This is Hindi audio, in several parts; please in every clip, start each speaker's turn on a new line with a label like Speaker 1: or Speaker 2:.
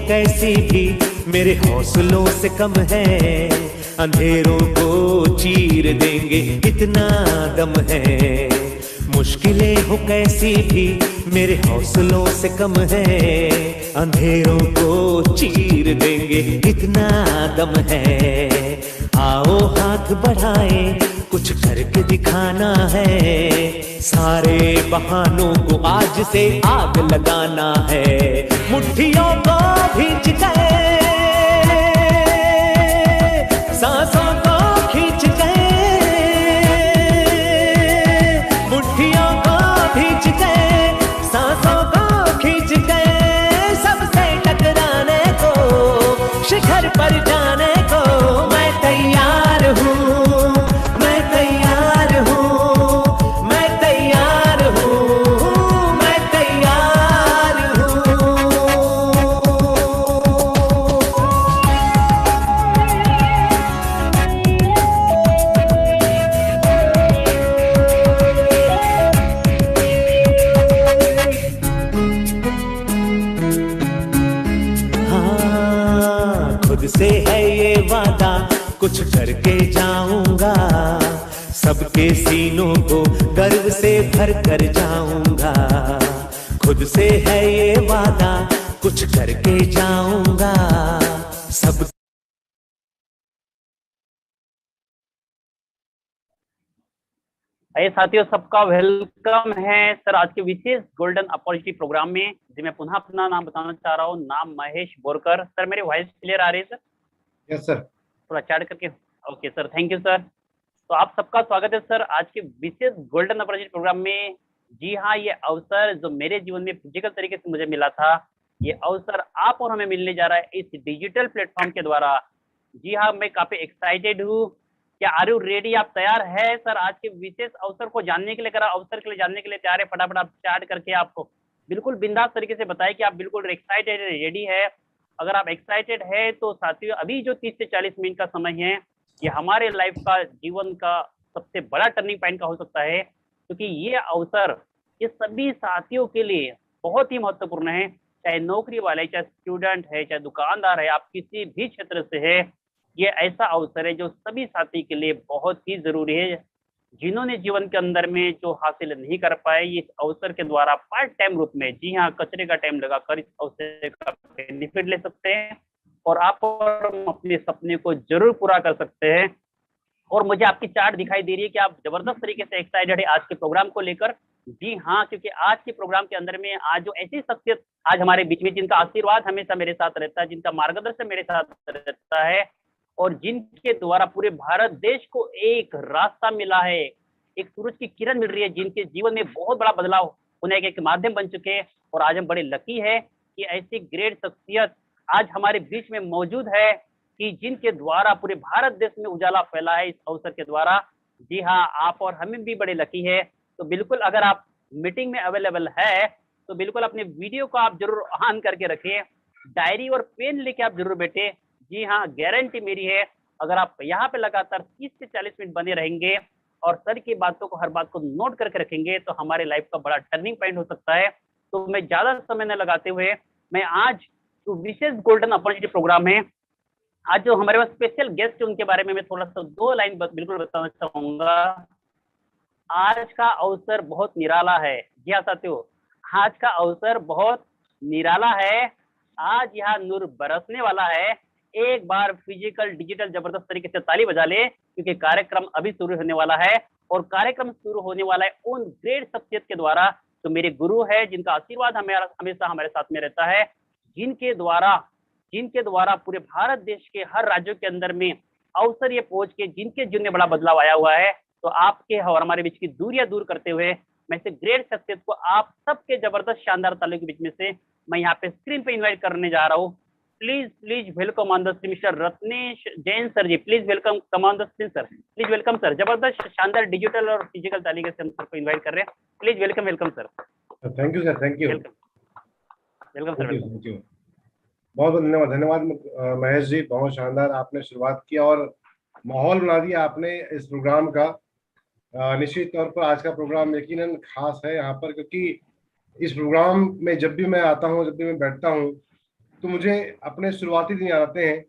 Speaker 1: कैसी भी मेरे हौसलों से कम है, अंधेरों को चीर देंगे इतना दम है। मुश्किलें हो कैसी भी मेरे हौसलों से कम है, अंधेरों को चीर देंगे इतना दम है। आओ हाथ बढ़ाए, कुछ करके दिखाना है, सारे बहानों को आज से आग लगाना है। मुट्ठियों को भींच गए, सांसों को खींच गए, मुट्ठियों को भींच गए, सांसों को खींच गए, सबसे टकराने को, शिखर पर जाने को मैं तैयार हूँ, मैं तैयार हूँ, मैं तैयार हूँ, मैं तैयार हूँ। हाँ, खुद से है ये वादा, कुछ करके जाऊंगा, सबके सीनों को गर्व से भर कर जाऊंगा। खुद से है ये वादा, कुछ करके जाऊंगा, सब।
Speaker 2: आइए साथियों, सबका वेलकम है सर आज के विशेष गोल्डन अपॉर्चुनिटी प्रोग्राम में, जी मैं पुनः अपना नाम बताना चाह रहा हूँ। नाम महेश बोरकर। सर मेरी वॉइस क्लियर आ रही है सर?
Speaker 3: Yes sir.
Speaker 2: थोड़ा चैट करके। Okay sir, thank you sir. तो आप सबका स्वागत है सर आज के विशेष गोल्डन अपॉर्चुनिटी प्रोग्राम में। जी हाँ, ये अवसर जो मेरे जीवन में फिजिकल तरीके से मुझे मिला था, ये अवसर आप और हमें मिलने जा रहा है इस डिजिटल प्लेटफॉर्म के द्वारा। जी हाँ, मैं काफी एक्साइटेड हूँ। क्या आर यू रेडी? आप तैयार है सर आज के विशेष अवसर को जानने के लिए? अगर अवसर के लिए जानने के लिए तैयार है, फटाफट आप चैट करके आपको बिल्कुल बिंदास तरीके से बताएं कि आप बिल्कुल एक्साइटेड रेडी है। अगर आप एक्साइटेड है तो साथियों, अभी जो 30 से 40 मिनट का समय है, ये हमारे लाइफ का, जीवन का सबसे बड़ा टर्निंग पॉइंट का हो सकता है, क्योंकि ये अवसर ये सभी साथियों के लिए बहुत ही महत्वपूर्ण है। चाहे नौकरी वाले, चाहे स्टूडेंट है, चाहे दुकानदार है, आप किसी भी क्षेत्र से है, ये ऐसा अवसर है जो सभी साथी के लिए बहुत ही जरूरी है। जिन्होंने जीवन के अंदर में जो हासिल नहीं कर पाए, इस अवसर के द्वारा पार्ट टाइम रूप में, जी हाँ, कचरे का टाइम लगाकर इस अवसर का बेनिफिट ले सकते हैं और आप और अपने सपने को जरूर पूरा कर सकते हैं। और मुझे आपकी चार्ट दिखाई दे रही है कि आप जबरदस्त तरीके से एक्साइटेड है आज के प्रोग्राम को लेकर। जी हाँ, क्योंकि आज के प्रोग्राम के अंदर में आज जो ऐसी शख्सियत आज हमारे बीच में, जिनका आशीर्वाद हमेशा मेरे साथ रहता है, जिनका मार्गदर्शन मेरे साथ रहता है और जिनके द्वारा पूरे भारत देश को एक रास्ता मिला है, एक सूरज की किरण मिल रही है, जिनके जीवन में बहुत बड़ा बदलाव होने के एक माध्यम बन चुके हैं। और आज हम बड़े लकी है कि ऐसी ग्रेट शख्सियत आज हमारे बीच में मौजूद है कि जिनके द्वारा पूरे भारत देश में उजाला फैला है इस अवसर के द्वारा। जी हाँ, आप और हमें भी बड़े लकी है। तो बिल्कुल अगर आप मीटिंग में अवेलेबल है तो बिल्कुल अपने वीडियो को आप जरूर ऑन करके रखिए, डायरी और पेन लेके आप जरूर बैठे। जी हाँ, गारंटी मेरी है, अगर आप यहाँ पे लगातार 30 से 40 मिनट बने रहेंगे और सर की बातों को, हर बात को नोट करके रखेंगे, तो हमारे लाइफ का बड़ा टर्निंग पॉइंट हो सकता है। तो मैं ज्यादा समय न लगाते हुए, मैं आज जो विशेष गोल्डन अपॉर्चुनिटी प्रोग्राम है, आज जो हमारे पास स्पेशल गेस्ट है, उनके बारे में मैं थोड़ा सा 2 लाइन बिल्कुल बताना चाहूंगा। आज का अवसर बहुत निराला है। जी हाँ साथियों, आज का अवसर बहुत निराला है। आज यहाँ नूर बरसने वाला है। एक बार फिजिकल डिजिटल जबरदस्त तरीके से ताली बजा ले, क्योंकि कार्यक्रम अभी शुरू होने वाला है और कार्यक्रम शुरू होने वाला है उन ग्रेट शख्सियत के द्वारा जो मेरे गुरु है, जिनका आशीर्वाद हमेशा हमारे साथ में रहता है, जिनके द्वारा पूरे भारत देश के हर राज्यों के अंदर में अवसर ये पहुंच के, जिनके जीवन में बड़ा बदलाव आया हुआ है। तो आपके और हमारे बीच की दूरियां दूर करते हुए मैं से ग्रेट शख्सियत को आप सबके जबरदस्त शानदार तालियों के बीच में से मैं यहाँ पे स्क्रीन पे इन्वाइट करने जा रहा हूँ। Please welcome on the screen mister Ratnesh Jain sir ji. Please welcome, come on the screen sir. Please welcome sir. जबरदस्त शानदार डिजिटल और फिजिकल तालिके से हम सर को इन्वाइट कर रहे हैं। Please welcome sir.
Speaker 3: Thank you sir, thank you.
Speaker 2: Welcome sir.
Speaker 3: Thank you, बहुत बहुत धन्यवाद महेश जी। बहुत शानदार आपने शुरुआत किया और माहौल बना दिया आपने इस प्रोग्राम का। निश्चित तौर पर आज का प्रोग्राम यकीनन खास है यहाँ पर, क्योंकि इस प्रोग्राम में जब भी मैं आता हूँ, जब भी मैं बैठता हूँ, तो मुझे अपने शुरुआती दिन याद आते हैं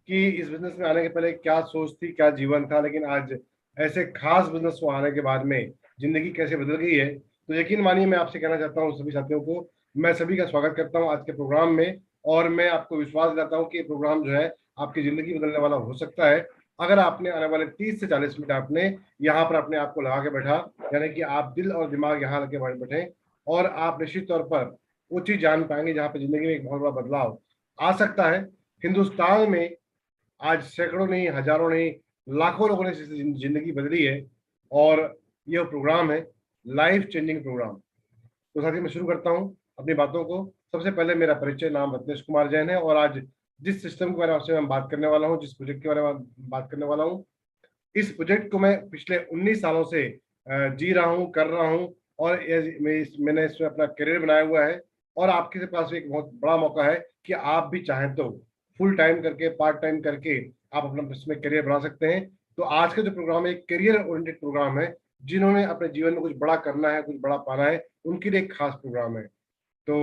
Speaker 3: कि इस बिजनेस में आने के पहले क्या सोच थी, क्या जीवन था, लेकिन आज ऐसे खास बिजनेस को आने के बाद में जिंदगी कैसे बदल गई है। तो यकीन मानिए, मैं आपसे कहना चाहता हूँ सभी साथियों को, मैं सभी का स्वागत करता हूँ आज के प्रोग्राम में। और मैं आपको विश्वास दिलाता हूँ कि ये प्रोग्राम जो है आपकी जिंदगी बदलने वाला हो सकता है, अगर आपने आने वाले 30 से 40 मिनट आपने यहाँ पर अपने आप को लगा के बैठा, यानी कि आप दिल और दिमाग यहाँ लगे बैठे, और आप निश्चित तौर पर वो चीज जान पाएंगे जहाँ पे जिंदगी में एक बहुत बड़ा बदलाव आ सकता है। हिंदुस्तान में आज सैकड़ों नहीं, हजारों नहीं, लाखों लोगों ने जिंदगी बदली है, और यह प्रोग्राम है लाइफ चेंजिंग प्रोग्राम। तो साथियों, मैं शुरू करता हूं अपनी बातों को। सबसे पहले मेरा परिचय, नाम रत्नेश कुमार जैन है, और आज जिस सिस्टम के बारे में आपसे मैं बात करने वाला हूं, जिस प्रोजेक्ट के बारे में बात करने वाला हूं, इस प्रोजेक्ट को मैं पिछले 19 सालों से जी रहा हूं, कर रहा हूं, और मैंने इसमें अपना करियर बनाया हुआ है। और आपके पास एक बहुत बड़ा मौका है कि आप भी चाहें तो फुल टाइम करके, पार्ट टाइम करके आप अपना इसमें करियर बना सकते हैं। तो आज का जो प्रोग्राम है एक करियर ओरिएंटेड प्रोग्राम है। जिन्होंने अपने जीवन में कुछ बड़ा करना है, कुछ बड़ा पाना है, उनके लिए एक खास प्रोग्राम है। तो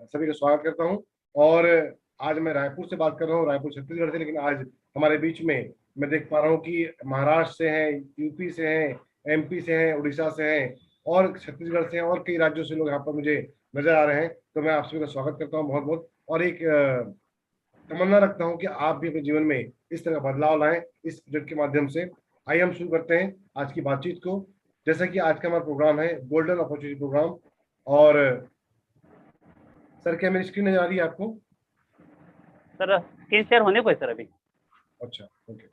Speaker 3: सभी का स्वागत करता हूं। और आज मैं रायपुर से बात कर रहा हूं, रायपुर छत्तीसगढ़ से, लेकिन आज हमारे बीच में मैं देख पा रहा हूं कि महाराष्ट्र से हैं, यूपी से हैं, एमपी से हैं, उड़ीसा से हैं, और छत्तीसगढ़ से हैं, और कई राज्यों से लोग यहाँ पर मुझे नजर आ रहे हैं। तो मैं आप सभी का स्वागत करता हूँ बहुत बहुत, और एक तमन्ना रखता हूँ कि आप भी अपने जीवन में इस तरह का बदलाव लाएं इस प्रोजेक्ट के माध्यम से। आइए हम शुरू करते हैं आज की बातचीत को। जैसा कि आज का हमारा प्रोग्राम है गोल्डन अपॉर्चुनिटी प्रोग्राम। और सर, क्या मेरी स्क्रीन नजर आ रही है आपको?
Speaker 2: सर स्क्रीन शेयर होने को है सर अभी।
Speaker 3: अच्छा, ओके,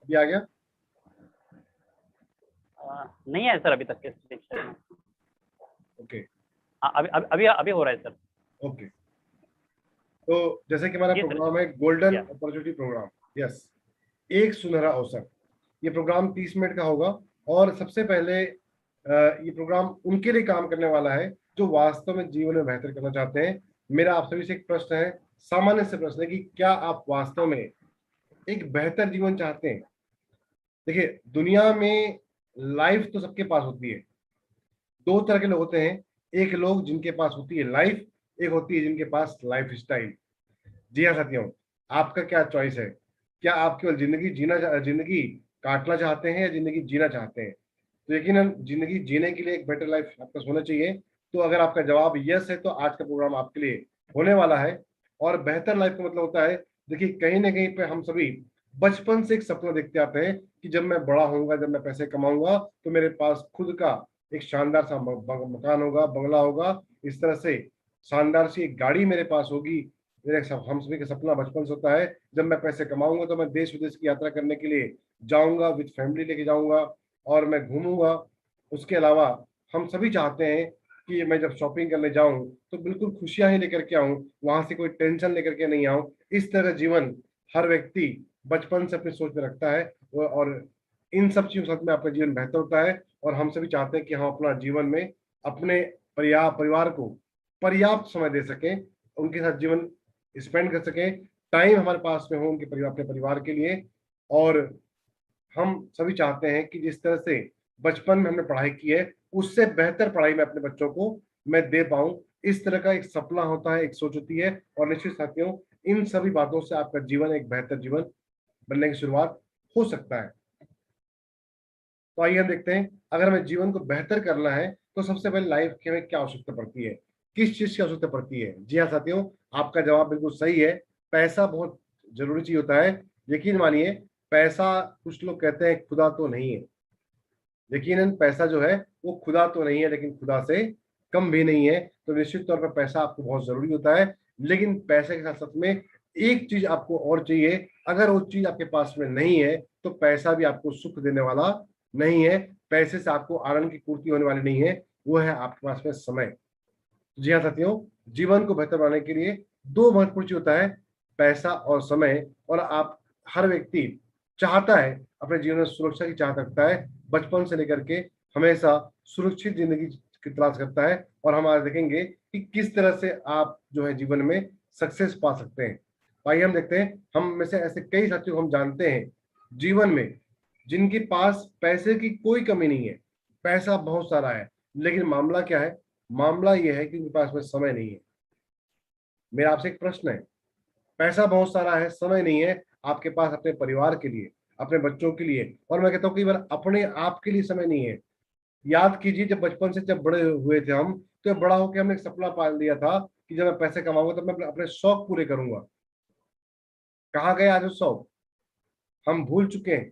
Speaker 3: अभी आ गया?
Speaker 2: नहीं है सर अभी तक के स्क्रीन शेयर में।
Speaker 3: ओके,
Speaker 2: अभी हो रहा है सर।
Speaker 3: ओके। तो जैसे कि हमारा
Speaker 2: जी सर।
Speaker 3: प्रोग्राम है गोल्डन
Speaker 2: या।
Speaker 3: अपॉर्चुनिटी प्रोग्राम, यस, एक सुनहरा अवसर। ये प्रोग्राम 30 मिनट का होगा, और सबसे पहले ये प्रोग्राम उनके लिए काम करने वाला है जो वास्तव में जीवन में बेहतर करना चाहते हैं। मेरा आप सभी से एक प्रश्न है, सामान्य से प्रश्न है, कि क्या आप वास्तव में एक बेहतर जीवन चाहते हैं? देखिए, दुनिया में लाइफ तो सबके पास होती है। दो तरह के लोग होते हैं, एक लोग जिनके पास होती है लाइफ, एक होती है जिनके पास लाइफ स्टाइल। जी हाँ साथियों, आपका क्या चॉइस है? क्या आप केवल जिंदगी काटना चाहते हैं, या जिंदगी जीना चाहते हैं? तो यकीनन जिंदगी जीने के लिए एक बेटर लाइफ आपका होना चाहिए। तो अगर आपका जवाब यस है, तो आज का प्रोग्राम आपके लिए होने वाला है। और बेहतर लाइफ का मतलब होता है, देखिए, कहीं ना कहीं पे हम सभी बचपन से एक सपना देखते आते हैं कि जब मैं बड़ा होऊंगा, जब मैं पैसे कमाऊंगा, तो मेरे पास खुद का एक शानदार सा मकान होगा, बंगला होगा, इस तरह से शानदार सी एक गाड़ी मेरे पास होगी। हम सभी का सपना बचपन से होता है, जब मैं पैसे कमाऊंगा तो मैं देश विदेश की यात्रा करने के लिए जाऊंगा, विद फैमिली लेके जाऊंगा, और मैं घूमूंगा। उसके अलावा हम सभी चाहते हैं कि मैं जब शॉपिंग करने जाऊं तो बिल्कुल खुशियां ही लेकर के आऊं, वहां से कोई टेंशन लेकर के नहीं आऊं। इस तरह का जीवन हर व्यक्ति बचपन से अपनी सोच में रखता है, और इन सब चीजों के साथ में आपका जीवन बेहतर होता है। और हम सभी चाहते हैं कि हम अपना जीवन में अपने परिवार को पर्याप्त समय दे सकें, उनके साथ जीवन स्पेंड कर सकें, टाइम हमारे पास में हो उनके परिवार, अपने परिवार के लिए। और हम सभी चाहते हैं कि जिस तरह से बचपन में हमने पढ़ाई की है, उससे बेहतर पढ़ाई मैं अपने बच्चों को मैं दे पाऊं। इस तरह का एक सपना होता है, एक सोच होती है। और निश्चित साथियों, इन सभी बातों से आपका जीवन एक बेहतर जीवन बनने की शुरुआत हो सकता है। तो आइए हम देखते हैं, अगर हमें जीवन को बेहतर करना है तो सबसे पहले लाइफ की हमें क्या आवश्यकता पड़ती है, किस चीज की आवश्यकता पड़ती है? जी हाँ साथियों, आपका जवाब बिल्कुल सही है। पैसा बहुत जरूरी चीज होता है। यकीन मानिए, पैसा, कुछ लोग कहते हैं खुदा तो नहीं है। यकीनन पैसा जो है वो खुदा तो नहीं है, लेकिन खुदा से कम भी नहीं है। तो निश्चित तौर पर पैसा आपको बहुत जरूरी होता है, लेकिन पैसे के साथ साथ में एक चीज आपको और चाहिए। अगर वो चीज आपके पास में नहीं है, तो पैसा भी आपको सुख देने वाला नहीं है, पैसे से आपको आनंद की पूर्ति होने वाली नहीं है। वो है आपके पास में समय। जी हाँ साथियों, जीवन को बेहतर बनाने के लिए दो महत्वपूर्ण चीज होता है, पैसा और समय। और आप, हर व्यक्ति चाहता है, अपने जीवन में सुरक्षा की चाहत रखता है, बचपन से लेकर के हमेशा सुरक्षित जिंदगी की तलाश करता है। और हम आज देखेंगे कि किस तरह से आप जो है जीवन में सक्सेस पा सकते हैं। तो आइए हम देखते हैं, हम में से ऐसे कई साथियों को हम जानते हैं जीवन में जिनके पास पैसे की कोई कमी नहीं है, पैसा बहुत सारा है, लेकिन मामला क्या है, मामला ये है कि उनके पास में समय नहीं है। मेरा आपसे एक प्रश्न है, पैसा बहुत सारा है, समय नहीं है आपके पास अपने परिवार के लिए, अपने बच्चों के लिए, और मैं कहता हूँ कई बार अपने आप के लिए समय नहीं है। याद कीजिए जब बचपन से जब बड़े हुए थे हम, तो बड़ा होकर हमने एक सपना पाल लिया था कि जब मैं पैसे कमाऊंगा तब मैं अपने शौक पूरे करूंगा। कहाँ गए आज वो शौक? हम भूल चुके हैं।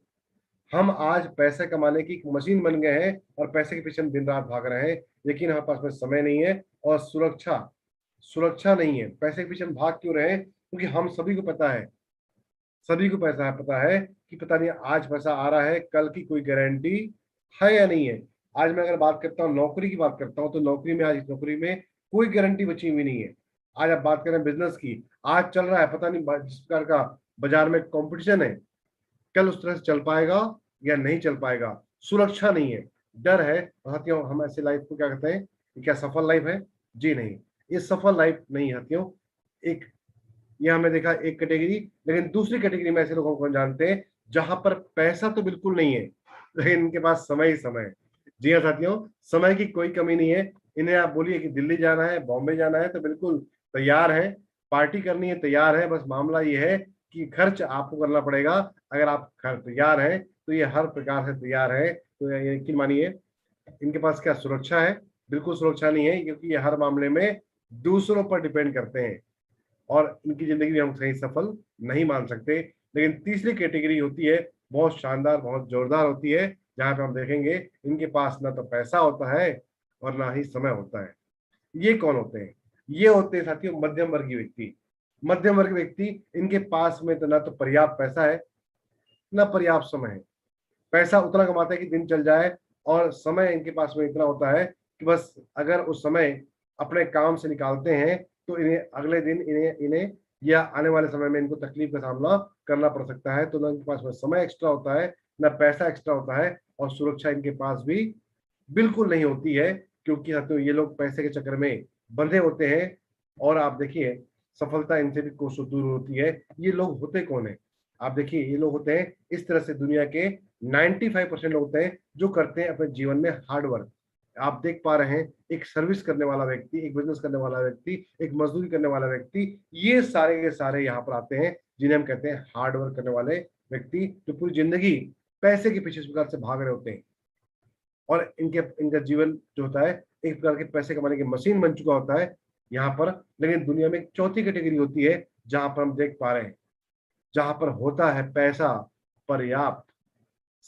Speaker 3: हम आज पैसे कमाने की एक मशीन बन गए हैं और पैसे के पीछे हम दिन रात भाग रहे हैं, लेकिन हमारे पास में समय नहीं है और सुरक्षा सुरक्षा नहीं है। पैसे के पीछे हम भाग क्यों रहे हैं? क्योंकि हम सभी को पता है, सभी को पैसा पता है कि पता नहीं आज पैसा आ रहा है, कल की कोई गारंटी है या नहीं है। आज मैं अगर बात करता हूँ नौकरी की, बात करता हूँ तो नौकरी में, आज इस नौकरी में कोई गारंटी बची हुई नहीं है। आज आप बात करें बिजनेस की, आज चल रहा है, पता नहीं जिस प्रकार का बाजार में कंपटीशन है, कल उस तरह से चल पाएगा या नहीं चल पाएगा। सुरक्षा नहीं है, डर है। साथियों, हम ऐसे लाइफ को क्या कहते हैं, ये क्या सफल लाइफ है? जी नहीं, ये सफल लाइफ नहीं है साथियों। एक, ये हमने देखा एक कैटेगरी, लेकिन दूसरी कैटेगरी में ऐसे लोगों को जानते हैं जहां पर पैसा तो बिल्कुल नहीं है, लेकिन इनके पास समय ही समय है। जी हाँ साथियों, समय की कोई कमी नहीं है। इन्हें आप बोलिए कि दिल्ली जाना है, बॉम्बे जाना है, तो बिल्कुल तैयार है, पार्टी करनी है तैयार है। बस मामला ये है कि खर्च आपको करना पड़ेगा। अगर आप तैयार हैं तो ये हर प्रकार से तैयार है। तो ये यकीन मानिए, इनके पास क्या सुरक्षा है? बिल्कुल सुरक्षा नहीं है, क्योंकि ये हर मामले में दूसरों पर डिपेंड करते हैं और इनकी जिंदगी में हम कहीं सफल नहीं मान सकते। लेकिन तीसरी कैटेगरी होती है, बहुत शानदार, बहुत जोरदार होती है, जहां पे हम देखेंगे इनके पास ना तो पैसा होता है और ना ही समय होता है। ये कौन होते हैं? ये होते हैं साथियों मध्यम वर्गीय व्यक्ति। मध्यम वर्गीय व्यक्ति, इनके पास में तो ना तो पर्याप्त पैसा है, ना पर्याप्त समय है। पैसा उतना कमाते हैं कि दिन चल जाए, और समय इनके पास में इतना होता है कि बस अगर उस समय अपने काम से निकालते हैं तो इन्हें अगले दिन इन्हें इन्हें या आने वाले समय में इनको तकलीफ का सामना करना पड़ सकता है। तो ना इनके पास में समय एक्स्ट्रा होता है, ना पैसा एक्स्ट्रा होता है, और सुरक्षा इनके पास भी बिल्कुल नहीं होती है, क्योंकि साथियों ये लोग पैसे के चक्कर में बंधे होते हैं। और आप देखिए, सफलता इनसे भी कोसों दूर होती है। ये लोग होते कौन है? आप देखिए, ये लोग होते हैं इस तरह से, दुनिया के 95% लोग होते हैं जो करते हैं अपने जीवन में हार्ड वर्क। आप देख पा रहे हैं, एक सर्विस करने वाला व्यक्ति, एक बिजनेस करने वाला व्यक्ति, एक मजदूरी करने वाला व्यक्ति, ये सारे के सारे यहाँ पर आते हैं, जिन्हें हम कहते हैं हार्ड वर्क करने वाले व्यक्ति, जो पूरी जिंदगी पैसे के पीछे इस प्रकार से भाग रहे होते हैं। और इनके इनका जीवन जो होता है एक प्रकार के पैसे कमाने की मशीन बन चुका होता है यहाँ पर। लेकिन दुनिया में एक चौथी कैटेगरी होती है जहां पर हम देख पा रहे हैं, जहां पर होता है पैसा पर्याप्त,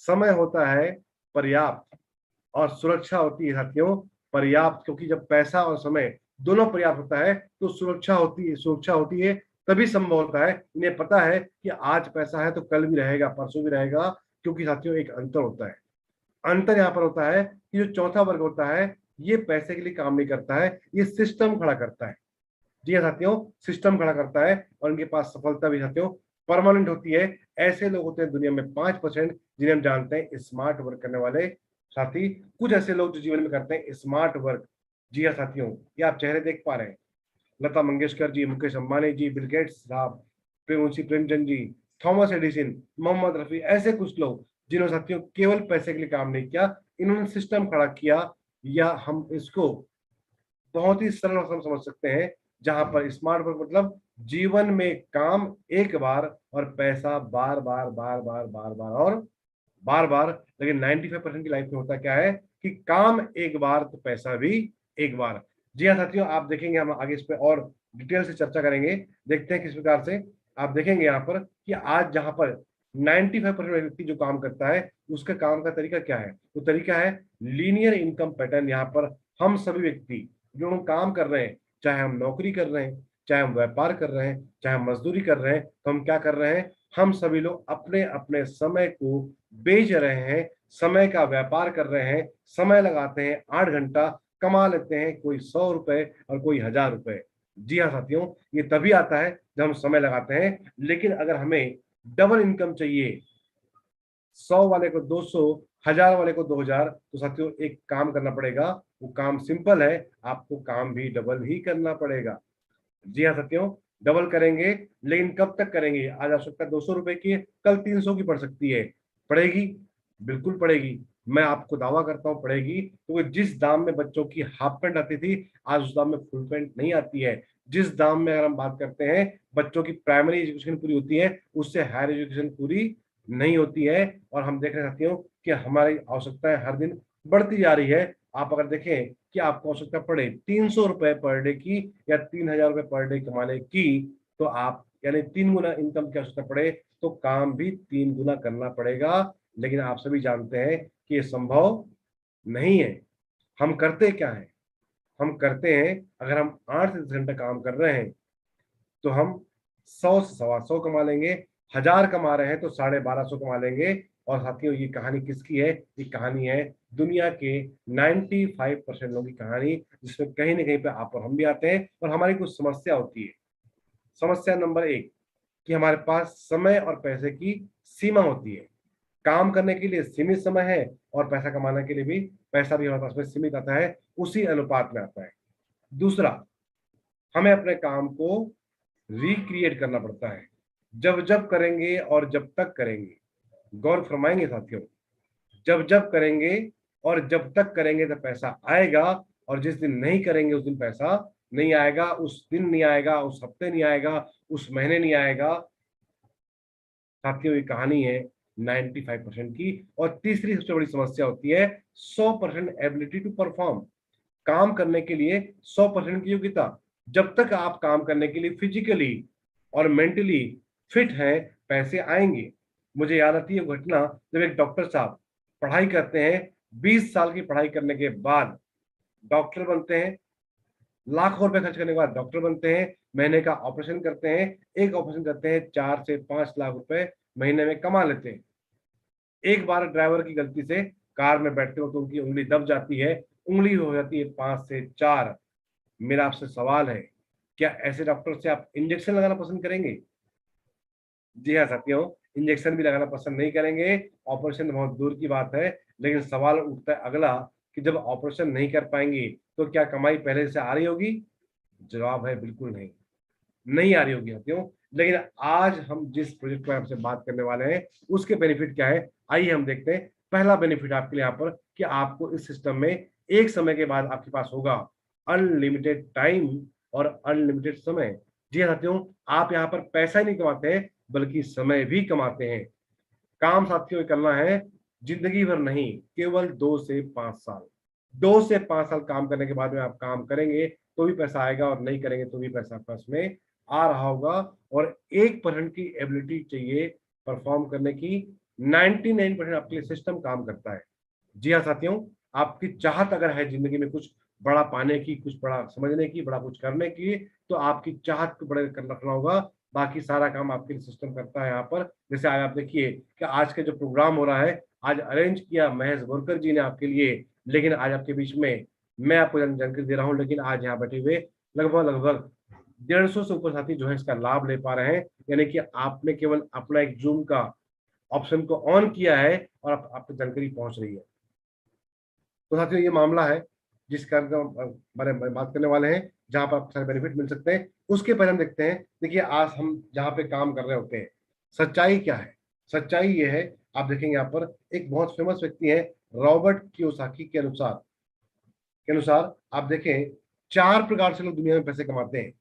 Speaker 3: समय होता है पर्याप्त, और सुरक्षा होती है साथियों पर्याप्त। क्योंकि जब पैसा और समय दोनों पर्याप्त होता है तो सुरक्षा होती है, तभी संभव होता है। इन्हें पता है कि आज पैसा है तो कल भी रहेगा, परसों भी रहेगा। क्योंकि साथियों एक अंतर होता है, अंतर यहाँ पर होता है कि जो चौथा वर्ग होता है, ये पैसे के लिए काम नहीं करता है, ये सिस्टम खड़ा करता है। जी हाँ साथियों, सिस्टम खड़ा करता है, और इनके पास सफलता भी साथियों परमानेंट होती है। ऐसे लोग होते हैं दुनिया में 5%, जिन्हें हम जानते हैं स्मार्ट वर्क करने वाले साथी। कुछ ऐसे लोग जो जीवन में करते हैं स्मार्ट वर्क। जी हाँ साथियों, ये आप चेहरे देख पा रहे हैं, लता मंगेशकर जी, मुकेश अंबानी जी, बिल गेट्स साहब, मुंशी प्रेमचंद जी, थॉमस एडिसन, मोहम्मद रफी, ऐसे कुछ लोग जिन्होंने साथियों केवल पैसे के लिए काम नहीं किया, इन्होंने सिस्टम खड़ा किया। या हम इसको बहुत ही सरल भाषा में समझ सकते हैं, जहां पर स्मार्ट वर्क मतलब जीवन में काम एक बार और पैसा बार बार बार बार बार बार और बार बार। लेकिन 95% की लाइफ में होता क्या है कि काम एक बार तो पैसा भी एक बार। जी हाँ साथियों, आप देखेंगे, हम आगे इस पे और डिटेल से चर्चा करेंगे। देखते हैं किस प्रकार से आप देखेंगे यहाँ पर कि आज जहां पर 95% व्यक्ति जो काम करता है, उसका काम का तरीका क्या है? वो तरीका है लीनियर इनकम पैटर्न। यहाँ पर हम सभी व्यक्ति जो हम काम कर रहे हैं, चाहे हम नौकरी कर रहे हैं, चाहे हम व्यापार कर रहे हैं, चाहे हम मजदूरी कर रहे हैं, तो हम क्या कर रहे हैं? हम सभी लोग अपने अपने समय को बेच रहे हैं, समय का व्यापार कर रहे हैं। समय लगाते हैं 8 घंटा, कमा लेते हैं कोई 100 रुपए और कोई 1000 रुपए। जी हाँ साथियों, ये तभी आता है जब हम समय लगाते हैं। लेकिन अगर हमें डबल इनकम चाहिए, 100 वाले को 200, 1000 वाले को 2000, तो साथियों एक काम करना पड़ेगा। वो काम सिंपल है, आपको काम भी डबल ही करना पड़ेगा। जी हाँ साथियों, डबल करेंगे, लेकिन कब तक करेंगे? आज आवश्यकता 200 रुपए की है, कल 300 की पड़ सकती है। पड़ेगी, बिल्कुल पड़ेगी। मैं आपको दावा करता हूँ पड़ेगी। तो वो जिस दाम में बच्चों की हाफ पैंट आती थी, आज उस दाम में फुल पैंट नहीं आती है। जिस दाम में अगर हम बात करते हैं बच्चों की प्राइमरी एजुकेशन पूरी होती है, उससे हायर एजुकेशन पूरी नहीं होती है। और हम देख रहे हैं साथियों कि हमारी आवश्यकताएं हर दिन बढ़ती जा रही है। आप अगर देखें कि आपको आवश्यकता पड़े 300 रुपए पर डे की या 3000 रुपए पर डे कमाने की, तो आप यानी 3 गुना इनकम की आवश्यकता पड़े, तो काम भी 3 गुना करना पड़ेगा। लेकिन आप सभी जानते हैं कि ये संभव नहीं है। हम करते क्या है? हम करते हैं, अगर हम 8 से 10 घंटा काम कर रहे हैं तो हम 100 से 125 कमा लेंगे। 1000 कमा रहे हैं तो 1250 कमा लेंगे। और साथियों, ये कहानी किसकी है? ये कहानी है दुनिया के 95% लोगों की कहानी, जिसमें कहीं ना कहीं पे आप और हम भी आते हैं। और हमारी कुछ समस्या होती है। समस्या नंबर 1 कि हमारे पास समय और पैसे की सीमा होती है। काम करने के लिए सीमित समय है और पैसा कमाने के लिए भी पैसा भी हमारे पास में सीमित आता है, उसी अनुपात में आता है। दूसरा, हमें अपने काम को रिक्रिएट करना पड़ता है। जब जब करेंगे और जब तक करेंगे, गौर फरमाएंगे साथियों, जब जब करेंगे और जब तक करेंगे तो पैसा आएगा। और जिस दिन नहीं करेंगे उस दिन पैसा नहीं आएगा, उस दिन नहीं आएगा, उस हफ्ते नहीं आएगा, उस महीने नहीं आएगा। साथियों, ये कहानी है 95% की। और तीसरी सबसे बड़ी समस्या होती है 100% एबिलिटी टू परफॉर्म। काम करने के लिए 100% की योग्यता। जब तक आप काम करने के लिए फिजिकली और मेंटली फिट हैं, पैसे आएंगे। मुझे याद आती है घटना, जब एक डॉक्टर साहब पढ़ाई करते हैं, 20 साल की पढ़ाई करने के बाद डॉक्टर बनते हैं, लाखों रुपए खर्च करने के बाद डॉक्टर बनते हैं, महीने का ऑपरेशन करते हैं, एक ऑपरेशन करते हैं 4 से 5 लाख रुपए महीने में कमा लेते हैं। एक बार ड्राइवर की गलती से कार में बैठते हो तो उनकी उंगली दब जाती है, उंगली हो जाती है 5 से 4। मेरा आपसे सवाल है, क्या ऐसे डॉक्टर से आप इंजेक्शन लगाना पसंद करेंगे? जी हाँ साथियों, इंजेक्शन भी लगाना पसंद नहीं करेंगे। ऑपरेशन बहुत दूर की बात है। लेकिन सवाल उठता है अगला कि जब ऑपरेशन नहीं कर पाएंगे तो क्या कमाई पहले से आ रही होगी? जवाब है बिल्कुल नहीं, नहीं आ रही होगी साथियों। लेकिन आज हम जिस प्रोजेक्ट पर आपसे बात करने वाले हैं उसके बेनिफिट क्या है, आइए हम देखते हैं। पहला बेनिफिट आपके लिए यहाँ पर कि आपको इस सिस्टम में एक समय के बाद आपके पास होगा अनलिमिटेड टाइम और अनलिमिटेड समय। जी हाँ साथियों, आप यहाँ पर पैसा ही नहीं कमाते हैं बल्कि समय भी कमाते हैं। काम साथियों करना है जिंदगी भर नहीं, केवल 2 से 5 साल। 2 से 5 साल काम करने के बाद में आप काम करेंगे तो भी पैसा आएगा और नहीं करेंगे तो भी पैसा आपके पास में आ रहा होगा। और 1% की एबिलिटी चाहिए परफॉर्म करने की, 99% आपके लिए सिस्टम काम करता है। जी हाँ साथियों, आपकी चाहत अगर है जिंदगी में कुछ बड़ा पाने की, कुछ बड़ा समझने की, बड़ा कुछ करने की, तो आपकी चाहत को बड़े कर रखना होगा। बाकी सारा काम आपके लिए सिस्टम करता है यहाँ पर। जैसे आज आप देखिए कि आज का जो प्रोग्राम हो रहा है, आज अरेंज किया महेश बोरकर जी ने आपके लिए। लेकिन आज आपके बीच में मैं आपको जानकारी दे रहा हूँ। लेकिन आज यहाँ बैठे हुए लगभग लगभग 150 से ऊपर साथी जो है इसका लाभ ले पा रहे हैं। यानी कि आपने केवल अपना एक जूम का ऑप्शन को ऑन किया है और आपको जानकारी पहुंच रही है। तो साथियों, ये मामला है जिस कार्यक्रम बारे में बात करने वाले हैं, जहां पर आपको सारे बेनिफिट मिल सकते हैं। उसके पहले हम देखते हैं, देखिए आज हम जहाँ पे काम कर रहे होते हैं, सच्चाई क्या है? सच्चाई ये है, आप देखेंगे यहाँ पर एक बहुत फेमस व्यक्ति है रॉबर्ट कियोसाकी के अनुसार आप देखें 4 प्रकार से लोग दुनिया में पैसे कमाते हैं।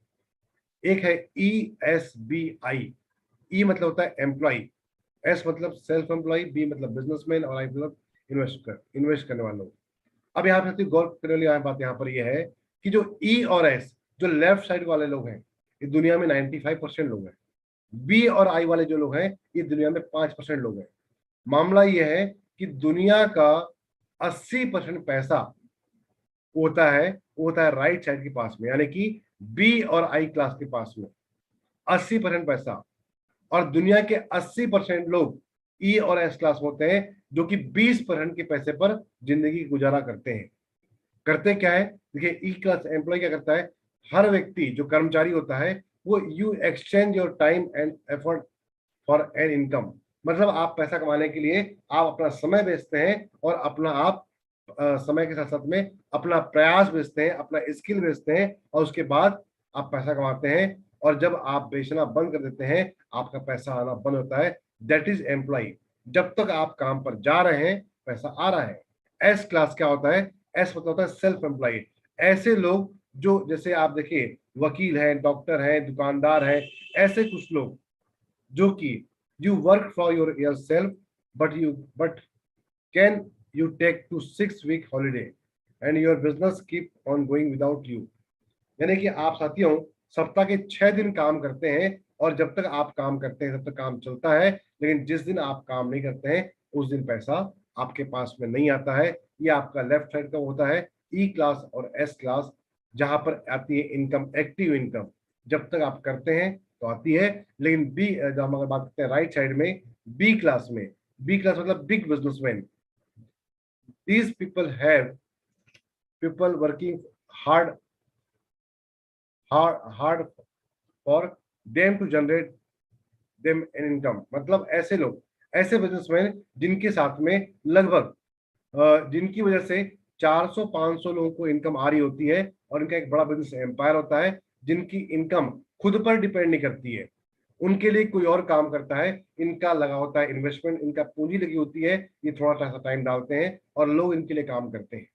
Speaker 3: एक है ESBI। ई मतलब होता है एम्प्लॉय, एस मतलब सेल्फ एम्प्लॉय, बी मतलब बिजनेसमैन और आई मतलब इन्वेस्ट करने वाले लोग। अब यहाँ पे गौर करने वाली बात यहाँ पर यह है कि जो ई और एस, जो लेफ्ट साइड वाले लोग हैं, ये दुनिया में 95% लोग हैं। बी और आई वाले जो लोग हैं, ये दुनिया में 5% लोग हैं। मामला यह है कि दुनिया का 80% पैसा वो होता है राइट साइड के पास में, यानी कि बी और आई क्लास के पास में 80% पैसा। और दुनिया के 80% लोग ई और एस क्लास होते हैं, जो कि 20% के पैसे पर जिंदगी गुजारा करते हैं। करते क्या है? देखिए, ई क्लास एम्प्लॉय क्या करता है, हर व्यक्ति जो कर्मचारी होता है वो you exchange your time and effort for an income. मतलब आप पैसा कमाने के लिए आप अपना समय बेचते हैं और अपना आप समय के साथ साथ में अपना प्रयास बेचते हैं, अपना स्किल बेचते हैं, और उसके बाद आप पैसा कमाते हैं। और जब आप बेचना बंद कर देते हैं, आपका पैसा आना बंद होता है। That is employ. जब तक आप काम पर जा रहे हैं पैसा आ रहा है। एस क्लास क्या होता है? एस मतलब होता है सेल्फ एम्प्लॉय, ऐसे लोग जो, जैसे आप देखिए वकील हैं, डॉक्टर हैं, दुकानदार हैं, ऐसे कुछ लोग जो कि you work for yourself but can you take to 6 week holiday and your business keep on going without you. यानी कि आप साथियों सप्ताह के 6 दिन काम करते हैं और जब तक आप काम करते हैं तब तक काम चलता है, लेकिन जिस दिन आप काम नहीं करते हैं उस दिन पैसा आपके पास में नहीं आता है। ये आपका लेफ्ट साइड का होता है ई क्लास और एस क्लास, जहां पर आती है इनकम, एक्टिव इनकम। जब तक आप करते हैं तो आती है, लेकिन बी, जब हम अगर बात करते हैं राइट साइड में बी क्लास में, बी क्लास मतलब big businessman, these people have people working hard hard for them to generate them an income. मतलब ऐसे लोग, ऐसे बिजनेसमैन जिनके साथ में लगभग जिनकी वजह से 400-500 लोगों को इनकम आ रही होती है और इनका एक बड़ा बिजनेस एम्पायर होता है, जिनकी इनकम खुद पर डिपेंड नहीं करती है, उनके लिए कोई और काम करता है, इनका लगा होता है इन्वेस्टमेंट, इनका पूंजी लगी होती है, ये थोड़ा सा टाइम डालते हैं और लोग इनके लिए काम करते हैं।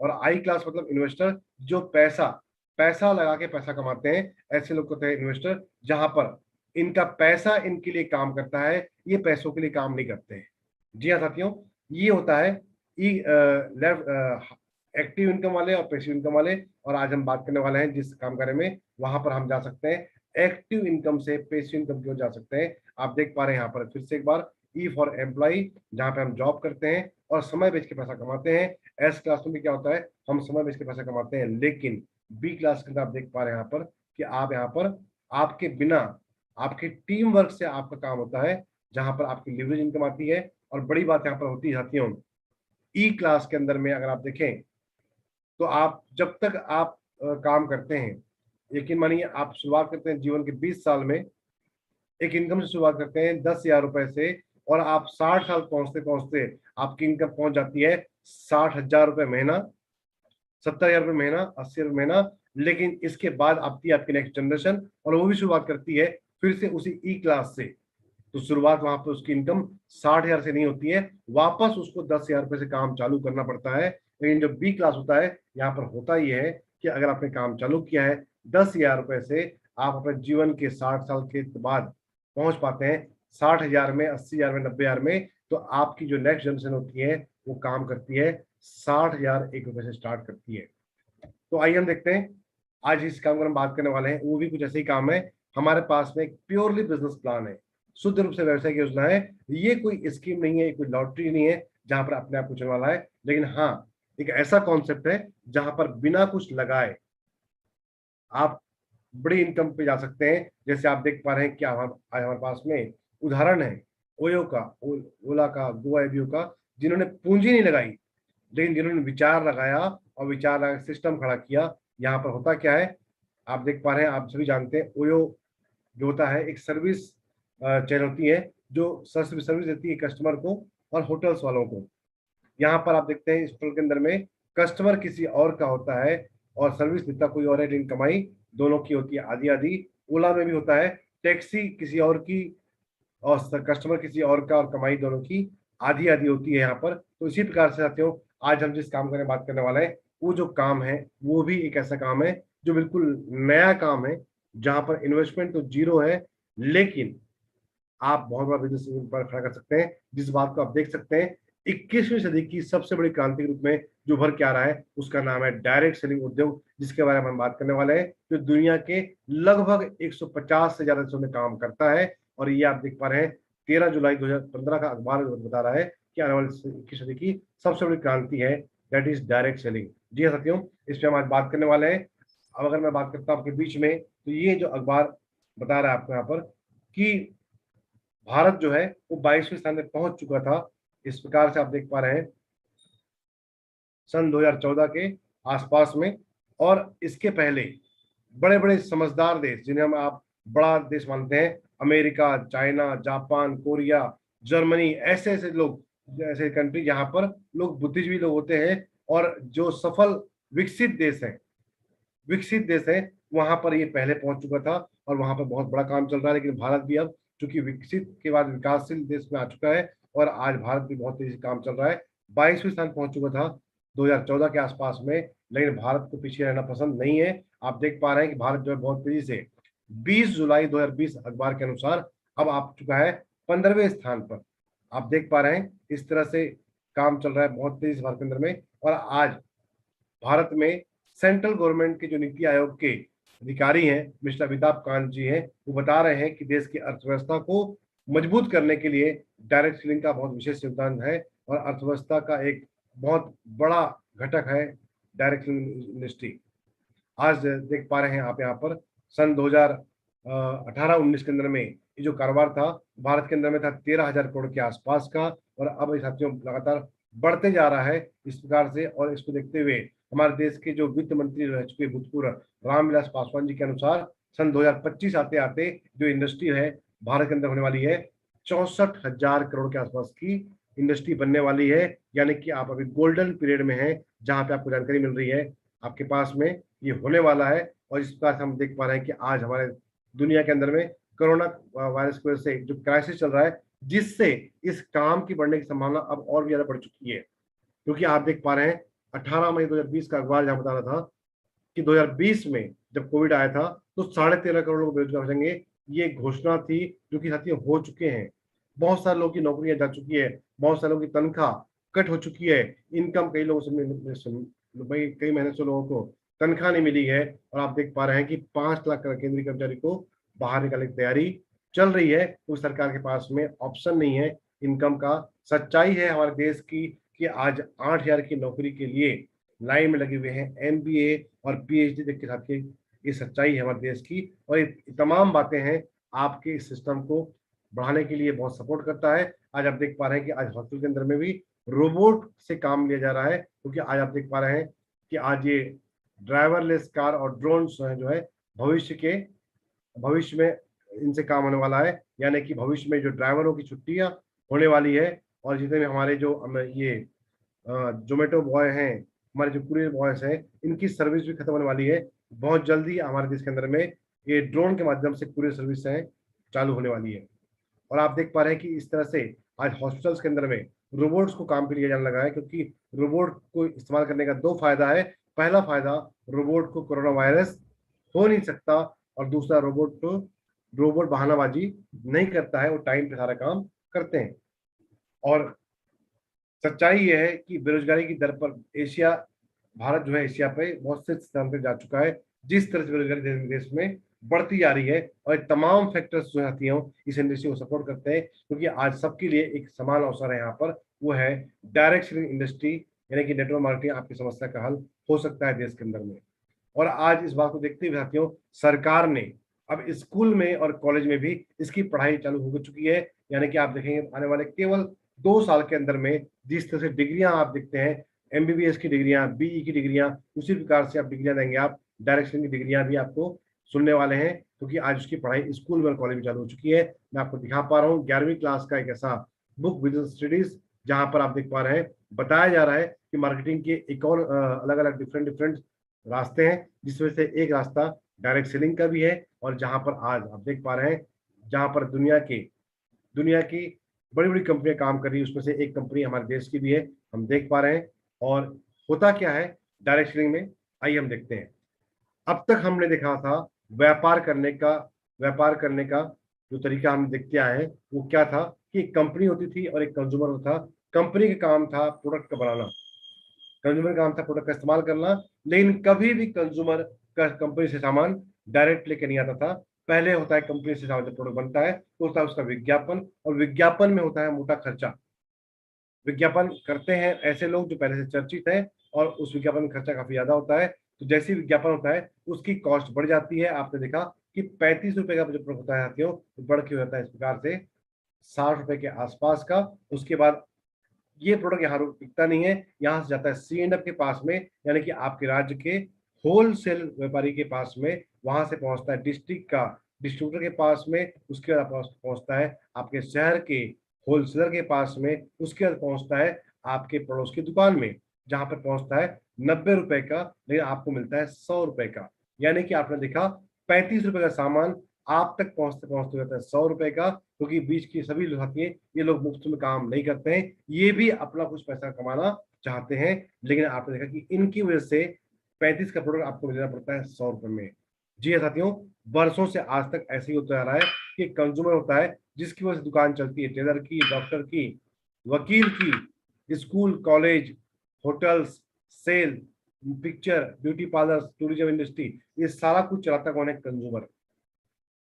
Speaker 3: और आई क्लास मतलब इन्वेस्टर, जो पैसा पैसा लगा के पैसा कमाते हैं, ऐसे लोग होते हैं इन्वेस्टर, जहां पर इनका पैसा इनके लिए काम करता है, ये पैसों के लिए काम नहीं करते हैं। जी हाँ साथियों, ये होता है ई लेफ्ट एक्टिव इनकम वाले और पैसिव इनकम वाले। और आज हम बात करने वाले हैं जिस काम करे में, वहां पर हम जा सकते हैं एक्टिव इनकम से पैसिव इनकम की ओर जा सकते हैं। आप देख पा रहे हैं यहाँ पर फिर से एक बार, ई फॉर एम्प्लॉय जहाँ पे हम जॉब करते हैं और समय बेच के पैसा कमाते हैं। एस क्लास में भी क्या होता है, हम समय बेच के पैसा कमाते हैं। लेकिन बी क्लास के अंदर आप देख पा रहे हैं यहाँ पर कि आप यहाँ पर आपके बिना, आपके टीम वर्क से आपका काम होता है, जहां पर आपकी लिवरेज इनकम आती है। और बड़ी बात यहाँ पर होती है साथियों, ई क्लास के अंदर में अगर आप देखें तो आप जब तक आप काम करते हैं, यकीन मानिए आप शुरुआत करते हैं जीवन के 20 साल में, एक इनकम से शुरुआत करते हैं 10,000 रुपए से, और आप 60 साल पहुंचते पहुंचते आपकी इनकम पहुंच जाती है 60,000 रुपए महीना, 70,000 रुपए महीना, 80 रुपए महीना। लेकिन इसके बाद आती है आपकी नेक्स्ट जनरेशन और वो भी शुरुआत करती है फिर से उसी ई क्लास से। तो शुरुआत वहां पर उसकी इनकम 60,000 से नहीं होती है, वापस उसको 10,000 रुपए से काम चालू करना पड़ता है। लेकिन जो बी क्लास होता है, यहाँ पर होता ये है कि अगर आपने काम चालू किया है 10,000 रुपए से, आप अपने जीवन के 60 साल के बाद पहुंच पाते हैं 60,000 में, 80,000 में, 90,000 में। तो आपकी जो नेक्स्ट जनरेशन होती है वो काम करती है 60,001 रुपए से स्टार्ट करती है। तो आइए हम देखते हैं आज इस काम पर हम बात करने वाले हैं, वो भी कुछ ऐसे ही काम है। हमारे पास में एक प्योरली बिजनेस प्लान है, शुद्ध रूप से व्यवसाय की योजना है। ये कोई स्कीम नहीं है, कोई लॉटरी नहीं है जहां पर अपने आप पूछने वाला है। लेकिन हाँ, एक ऐसा कॉन्सेप्ट है जहां पर बिना कुछ लगाए आप बड़ी इनकम पे जा सकते हैं। जैसे आप देख पा रहे हैं कि आज हमारे पास में उदाहरण है ओयो का, ओला का, गोएबियो का, जिन्होंने पूंजी नहीं लगाई लेकिन जिन्होंने विचार लगाया और विचार लगा सिस्टम खड़ा किया। यहाँ पर होता क्या है, आप देख पा रहे हैं, आप सभी जानते हैं ओयो जो होता है एक सर्विस चेन होती है जो सर्विस देती है कस्टमर को और होटल्स वालों को। यहाँ पर आप देखते हैं इस होटल के अंदर में कस्टमर किसी और का होता है और सर्विस देता कोई और है, लेकिन कमाई दोनों की होती है आधी आधी। ओला में भी होता है टैक्सी किसी और की और कस्टमर किसी और का, और कमाई दोनों की आधी आधी होती है यहाँ पर। तो इसी प्रकार से साथियों आज हम जिस काम करने बात करने वाले हैं, वो जो काम है वो भी एक ऐसा काम है जो बिल्कुल नया काम है, जहां पर इन्वेस्टमेंट तो जीरो है, लेकिन आप बहुत बड़ा बिजनेस पर खड़ा कर सकते हैं। जिस बात को आप देख सकते हैं 21वीं सदी की सबसे बड़ी क्रांति के रूप में जो उभर के आ रहा है, उसका नाम है डायरेक्ट सेलिंग उद्योग, जिसके बारे में हम बात करने वाले हैं, जो दुनिया के लगभग 150 से ज्यादा देशों में काम करता है। और ये आप देख पा रहे हैं 13 जुलाई 2015 का अखबार बता रहा है कि आने वाली 21वीं सदी की सबसे बड़ी क्रांति है, दैट इज डायरेक्ट सेलिंग। जी हाँ साथियों, इस पर हम आज बात करने वाले हैं। अब अगर मैं बात करता हूँ आपके बीच में, तो ये जो अखबार बता रहा है आपको यहाँ पर कि भारत जो है वो 22वें स्थान में पहुंच चुका था। इस प्रकार से आप देख पा रहे हैं सन 2014 के आसपास में। और इसके पहले बड़े बड़े समझदार देश जिन्हें हम आप बड़ा देश मानते हैं, America, China, Japan, Korea, Germany, ऐसे ऐसे लोग, ऐसे कंट्री जहां पर लोग बुद्धिजीवी लोग होते हैं और जो सफल विकसित देश है, वहां पर ये पहले पहुंच चुका था और वहां पर बहुत बड़ा काम चल रहा है। लेकिन भारत भी अब चूंकि विकसित के बाद विकासशील देश में आ चुका है और आज भारत भी बहुत तेजी से काम चल रहा है। 22वें स्थान पहुंच चुका था 2014 के आसपास में, लेकिन भारत को पीछे रहना पसंद नहीं है। आप देख पा रहे हैं कि भारत जो है बहुत तेजी से 20 जुलाई 2020 अखबार के अनुसार अब आ चुका है 15वें स्थान पर। आप देख पा रहे हैं इस तरह से काम चल रहा है बहुत तेजी से भारत के अंदर में। और आज भारत में सेंट्रल गवर्नमेंट के जो नीति आयोग के अधिकारी हैं मिस्टर अमिताभ कांत जी हैं, वो बता रहे हैं कि देश की अर्थव्यवस्था को मजबूत करने के लिए डायरेक्ट सेलिंग का बहुत विशेष योगदान है और अर्थव्यवस्था का एक बहुत बड़ा घटक है डायरेक्ट सेलिंग इंडस्ट्री। आज देख पा रहे हैं आप यहाँ पर सन 2018-19 के अंदर में ये जो कारोबार था भारत के अंदर में था 13,000 करोड़ के आसपास का, और अब इस साथियों लगातार बढ़ते जा रहा है इस प्रकार से। और इसको देखते हुए हमारे देश के जो वित्त मंत्री रह चुके भूतपूर्व रामविलास पासवान जी के अनुसार सन 2025 आते आते जो इंडस्ट्री है भारत के अंदर होने वाली है 64,000 करोड़ के आसपास की इंडस्ट्री बनने वाली है। यानी कि आप अभी गोल्डन पीरियड में हैं जहां पे आपको जानकारी मिल रही है आपके पास में ये होने वाला है। और इस प्रकार से हम देख पा रहे हैं कि आज हमारे दुनिया के अंदर में कोरोना वायरस की वजह से जो क्राइसिस चल रहा है, जिससे इस काम की बढ़ने की संभावना अब और भी ज्यादा बढ़ चुकी है। क्योंकि आप देख पा रहे हैं 18 मई 2020 का अखबार जहां बता रहा था कि 2020 में जब कोविड आया था तो 13.5 करोड़ लोग बेरोजगार हो जाएंगे, ये घोषणा थी जो कि साथियों हो चुके हैं। बहुत सारे लोगों की नौकरियां जा चुकी है, बहुत सारे लोगों की तनख्वाह कट हो चुकी है, इनकम कई लोगों से भाई कई महीने से लोगों को तनख्वाह नहीं मिली है। और आप देख पा रहे हैं कि 5 लाख केंद्रीय कर्मचारी को बाहर निकालने की तैयारी चल रही है, तो सरकार के पास में ऑप्शन नहीं है इनकम का। सच्चाई है हमारे देश की कि आज 8,000 की नौकरी के लिए लाइन में लगे हुए हैं MBA और PhD के साथ के। ये सच्चाई है हमारे देश की, और ये तमाम बातें हैं आपके इस सिस्टम को बढ़ाने के लिए बहुत सपोर्ट करता है। आज आप देख पा रहे हैं कि आज हॉस्पिटल के अंदर में भी रोबोट से काम लिया जा रहा है, क्योंकि आज आप देख पा रहे हैं कि आज ये ड्राइवरलेस कार और ड्रोन जो है भविष्य में इनसे काम होने वाला है। यानी कि भविष्य में जो ड्राइवरों की छुट्टियां होने वाली है, और जितने भी हमारे जो ये जोमेटो बॉय हैं, हमारे जो कुरियर बॉयज हैं, इनकी सर्विस भी खत्म होने वाली है। बहुत जल्दी हमारे देश के अंदर में ये ड्रोन के माध्यम से कुरियर सर्विस है चालू होने वाली है। और आप देख पा रहे हैं कि इस तरह से आज हॉस्पिटल्स के अंदर में रोबोट्स को काम पे लिया जाने लगा है, क्योंकि रोबोट को इस्तेमाल करने का 2 फायदा है। पहला फायदा, रोबोट को कोरोना वायरस हो नहीं सकता, और दूसरा रोबोट बहानाबाजी नहीं करता है, वो टाइम पे सारा काम करते हैं। और सच्चाई ये है कि बेरोजगारी की दर पर भारत जो है एशिया पे बहुत से स्थान पे जा चुका है। जिस तरह से बेरोजगारी देश में बढ़ती जा रही है, और तमाम फैक्टर्स जो आती हैं इस इंडस्ट्री को सपोर्ट करते हैं, क्योंकि आज सबके लिए एक समान अवसर है यहाँ पर, वो है डायरेक्ट सेलिंग इंडस्ट्री। यानी कि नेटवर्क मार्केटिंग आपकी समस्या का हल हो सकता है देश के अंदर में। और आज इस बात को देखते हुए साथियों, सरकार ने अब स्कूल में और कॉलेज में भी इसकी पढ़ाई चालू हो चुकी है। यानी कि आप देखेंगे आने वाले केवल 2 साल के अंदर में जिस तरह से डिग्रियां आप देखते हैं, MBBS की डिग्रियां, BE की डिग्रियां, उसी प्रकार से आप डिग्रियां देंगे आप डायरेक्ट सेलिंग की डिग्रियां भी आपको सुनने वाले हैं, क्योंकि आज उसकी पढ़ाई स्कूल में और कॉलेज में चालू हो चुकी है। मैं आपको दिखा पा रहा हूँ 11वीं क्लास का एक ऐसा बुक बिजनेस स्टडीज, जहां पर आप देख पा रहे हैं बताया जा रहा है कि मार्केटिंग के एक और अलग अलग डिफरेंट रास्ते हैं, जिसमें से एक रास्ता डायरेक्ट सेलिंग का भी है। और जहां पर आज आप देख पा रहे हैं जहां पर दुनिया की बड़ी बड़ी कंपनियां काम कर रही है, उसमें से एक कंपनी हमारे देश की भी है, हम देख पा रहे हैं। और होता क्या है डायरेक्ट सेलिंग में, आइए हम देखते हैं। अब तक हमने देखा था व्यापार करने का जो तरीका हम देखते आए हैं, वो क्या था कि एक कंपनी होती थी और एक कंज्यूमर था। कंपनी का काम था प्रोडक्ट का बनाना, कंज्यूमर का काम था प्रोडक्ट का इस्तेमाल करना, लेकिन कभी भी कंज्यूमर का कंपनी से सामान डायरेक्ट लेके नहीं आता था। पहले होता है कंपनी से सामान जब प्रोडक्ट बनता है तो होता है उसका विज्ञापन, और विज्ञापन में होता है मोटा खर्चा। विज्ञापन करते हैं ऐसे लोग जो पहले से चर्चित हैं, और उस विज्ञापन में खर्चा काफी ज्यादा होता है। तो जैसे ही विज्ञापन होता है उसकी कॉस्ट बढ़ जाती है। आपने देखा कि 35 रुपए का जो प्रोडक्ट होता है साथियों, तो बढ़ के हो जाता है इस प्रकार से 60 रुपए के आसपास का। उसके बाद ये प्रोडक्ट यहाँ बिकता नहीं है, यहाँ से जाता है C&F के पास में, यानी कि आपके राज्य के होलसेल व्यापारी के पास में, वहां से पहुंचता है डिस्ट्रिक्ट का डिस्ट्रीब्यूटर के पास में, उसके बाद पहुंचता है आपके शहर के होलसेलर के पास में, उसके बाद पहुंचता है आपके पड़ोस की दुकान में, जहां पर पहुंचता है 90 रुपए का, लेकिन आपको मिलता है 100 रुपए का। यानी कि आपने देखा 35 रुपए का सामान आप तक पहुंचते पहुंचते जाता है 100 रुपए का, क्योंकि बीच की सभी लोग साथी हैं, ये लोग मुफ्त में काम नहीं करते हैं, ये भी अपना कुछ पैसा कमाना चाहते हैं, लेकिन आपने देखा कि इनकी वजह से 35 का प्रोडक्ट आपको मिलना पड़ता है 100 रुपए में। जी हाँ साथियों, वर्षों से आज तक ऐसे ही होता आ रहा है कि कंज्यूमर होता है जिसकी वजह से दुकान चलती है, टेलर की, डॉक्टर की, वकील की, school, college, hotels, sale, picture, beauty parlour, tourism industry, ये सारा कुछ चलाता कौन है? कंज्यूमर।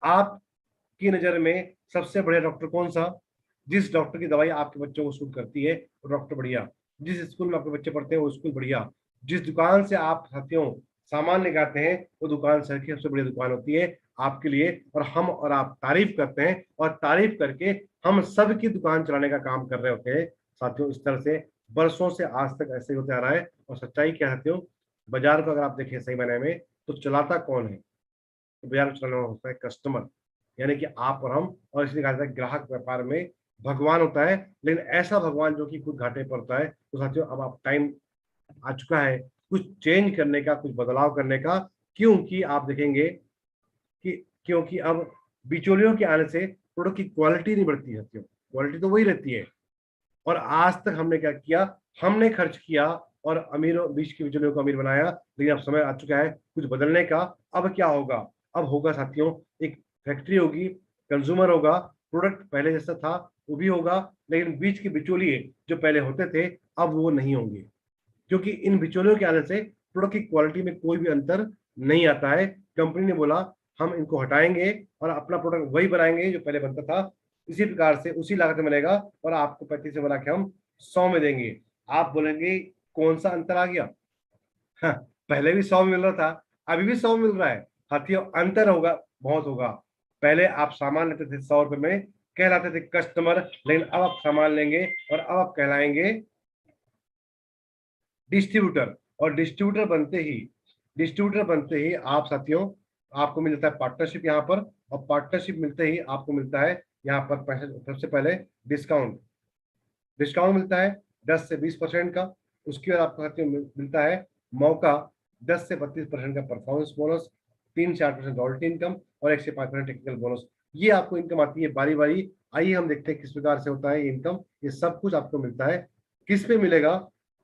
Speaker 3: आपकी नजर में सबसे बढ़िया डॉक्टर कौन सा? जिस डॉक्टर की दवाई आपके बच्चों को सूट करती है वो डॉक्टर बढ़िया, जिस स्कूल में आपके बच्चे पढ़ते हैं वो स्कूल बढ़िया, जिस दुकान से आप साथियों सामान लेकर आते हैं वो दुकान शहर की सबसे बड़ी दुकान होती है आपके लिए। और हम और आप तारीफ करते हैं, और तारीफ करके हम सब की दुकान चलाने का काम कर रहे होते हैं साथियों। इस तरह से वर्षों से आज तक ऐसे ही होते आ रहा है। और सच्चाई क्या है साथियों, बाजार को अगर आप देखें सही मायने में तो चलाता कौन है? तो बाजार को चलाना होता है कस्टमर, यानी कि आप और हम। और इसलिए कहा जाता है ग्राहक व्यापार में भगवान होता है, लेकिन ऐसा भगवान जो कि खुद घाटे पर होता है। तो साथियों अब आप टाइम आ चुका है कुछ चेंज करने का, कुछ बदलाव करने का, क्योंकि आप देखेंगे कि क्योंकि अब बिचौलियों के आने से प्रोडक्ट की क्वालिटी नहीं बढ़ती है साथियों, क्वालिटी तो वही रहती है। और आज तक हमने क्या किया? हमने खर्च किया और अमीरों, बीच के बिचौलियों को अमीर बनाया, लेकिन अब समय आ चुका है कुछ बदलने का। अब क्या होगा? अब होगा साथियों, एक फैक्ट्री होगी, कंज्यूमर होगा, प्रोडक्ट पहले जैसा था वो भी होगा, लेकिन बीच के बिचौलिए जो पहले होते थे अब वो नहीं होंगे, क्योंकि इन बिचौलियों के आने से प्रोडक्ट की क्वालिटी में कोई भी अंतर नहीं आता है। कंपनी ने बोला हम इनको हटाएंगे और अपना प्रोडक्ट वही बनाएंगे जो पहले बनता था, इसी प्रकार से उसी लागत में बनेगा, और आपको 35 से बना के हम 100 में देंगे। आप बोलेंगे कौन सा अंतर आ गया? हाँ, पहले भी 100 मिल रहा था, अभी भी 100 मिल रहा है साथियों। अंतर होगा, बहुत होगा। पहले आप सामान लेते थे 100 रुपए में, कहलाते थे कस्टमर, लेकिन अब आप सामान लेंगे और अब आप कहलाएंगे डिस्ट्रीब्यूटर। और डिस्ट्रीब्यूटर बनते ही आप साथियों, आपको मिल जाता है पार्टनरशिप यहाँ पर। और पार्टनरशिप मिलते ही आपको मिलता है यहाँ पर सबसे पहले डिस्काउंट। डिस्काउंट मिलता है 10 से 20% का। उसके बाद आपको साथियों मिलता है मौका 10 से 32% का परफॉर्मेंस बोनस, 3 से 8% रॉयल्टी इनकम, और 1 से 5% टेक्निकल बोनस। ये आपको इनकम आती है बारी बारी। आइए हम देखते हैं किस प्रकार से होता है ये इनकम। ये सब कुछ आपको मिलता है किस पे मिलेगा?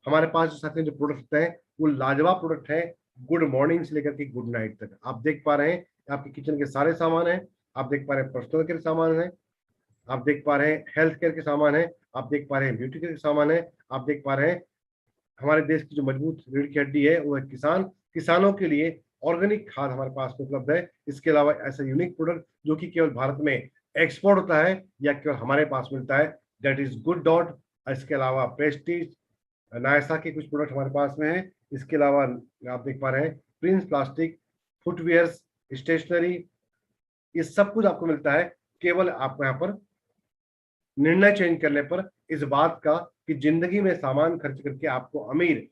Speaker 3: हमारे पास जो साथियों जो प्रोडक्ट होते हैं वो लाजवाब प्रोडक्ट है, गुड मॉर्निंग से लेकर के गुड नाइट तक। आप देख पा रहे हैं आपके किचन के सारे सामान हैं, आप देख पा रहे हैं पर्सनल केयर सामान है, आप देख पा रहे हैं हेल्थ केयर के सामान है, आप देख पा रहे हैं ब्यूटी केयर के सामान है, आप देख पा रहे हैं हमारे देश की जो मजबूत रीढ़ की हड्डी है वो है किसान। किसानों के लिए ऑर्गेनिक खाद हमारे पास में उपलब्ध है। इसके अलावा ऐसा यूनिक प्रोडक्ट जो कि केवल भारत में एक्सपोर्ट होता है या केवल हमारे पास मिलता है, दैट इज गुड डॉट। इसके अलावा प्रेस्टीज, नायसा के कुछ प्रोडक्ट हमारे पास में है। इसके अलावा आप देख पा रहे हैं प्रिंस प्लास्टिक, फुटवेयर्स, स्टेशनरी, ये सब कुछ आपको मिलता है केवल आपको यहाँ पर निर्णय चेंज करने पर, इस बात का कि जिंदगी में सामान खर्च करके आपको अमीर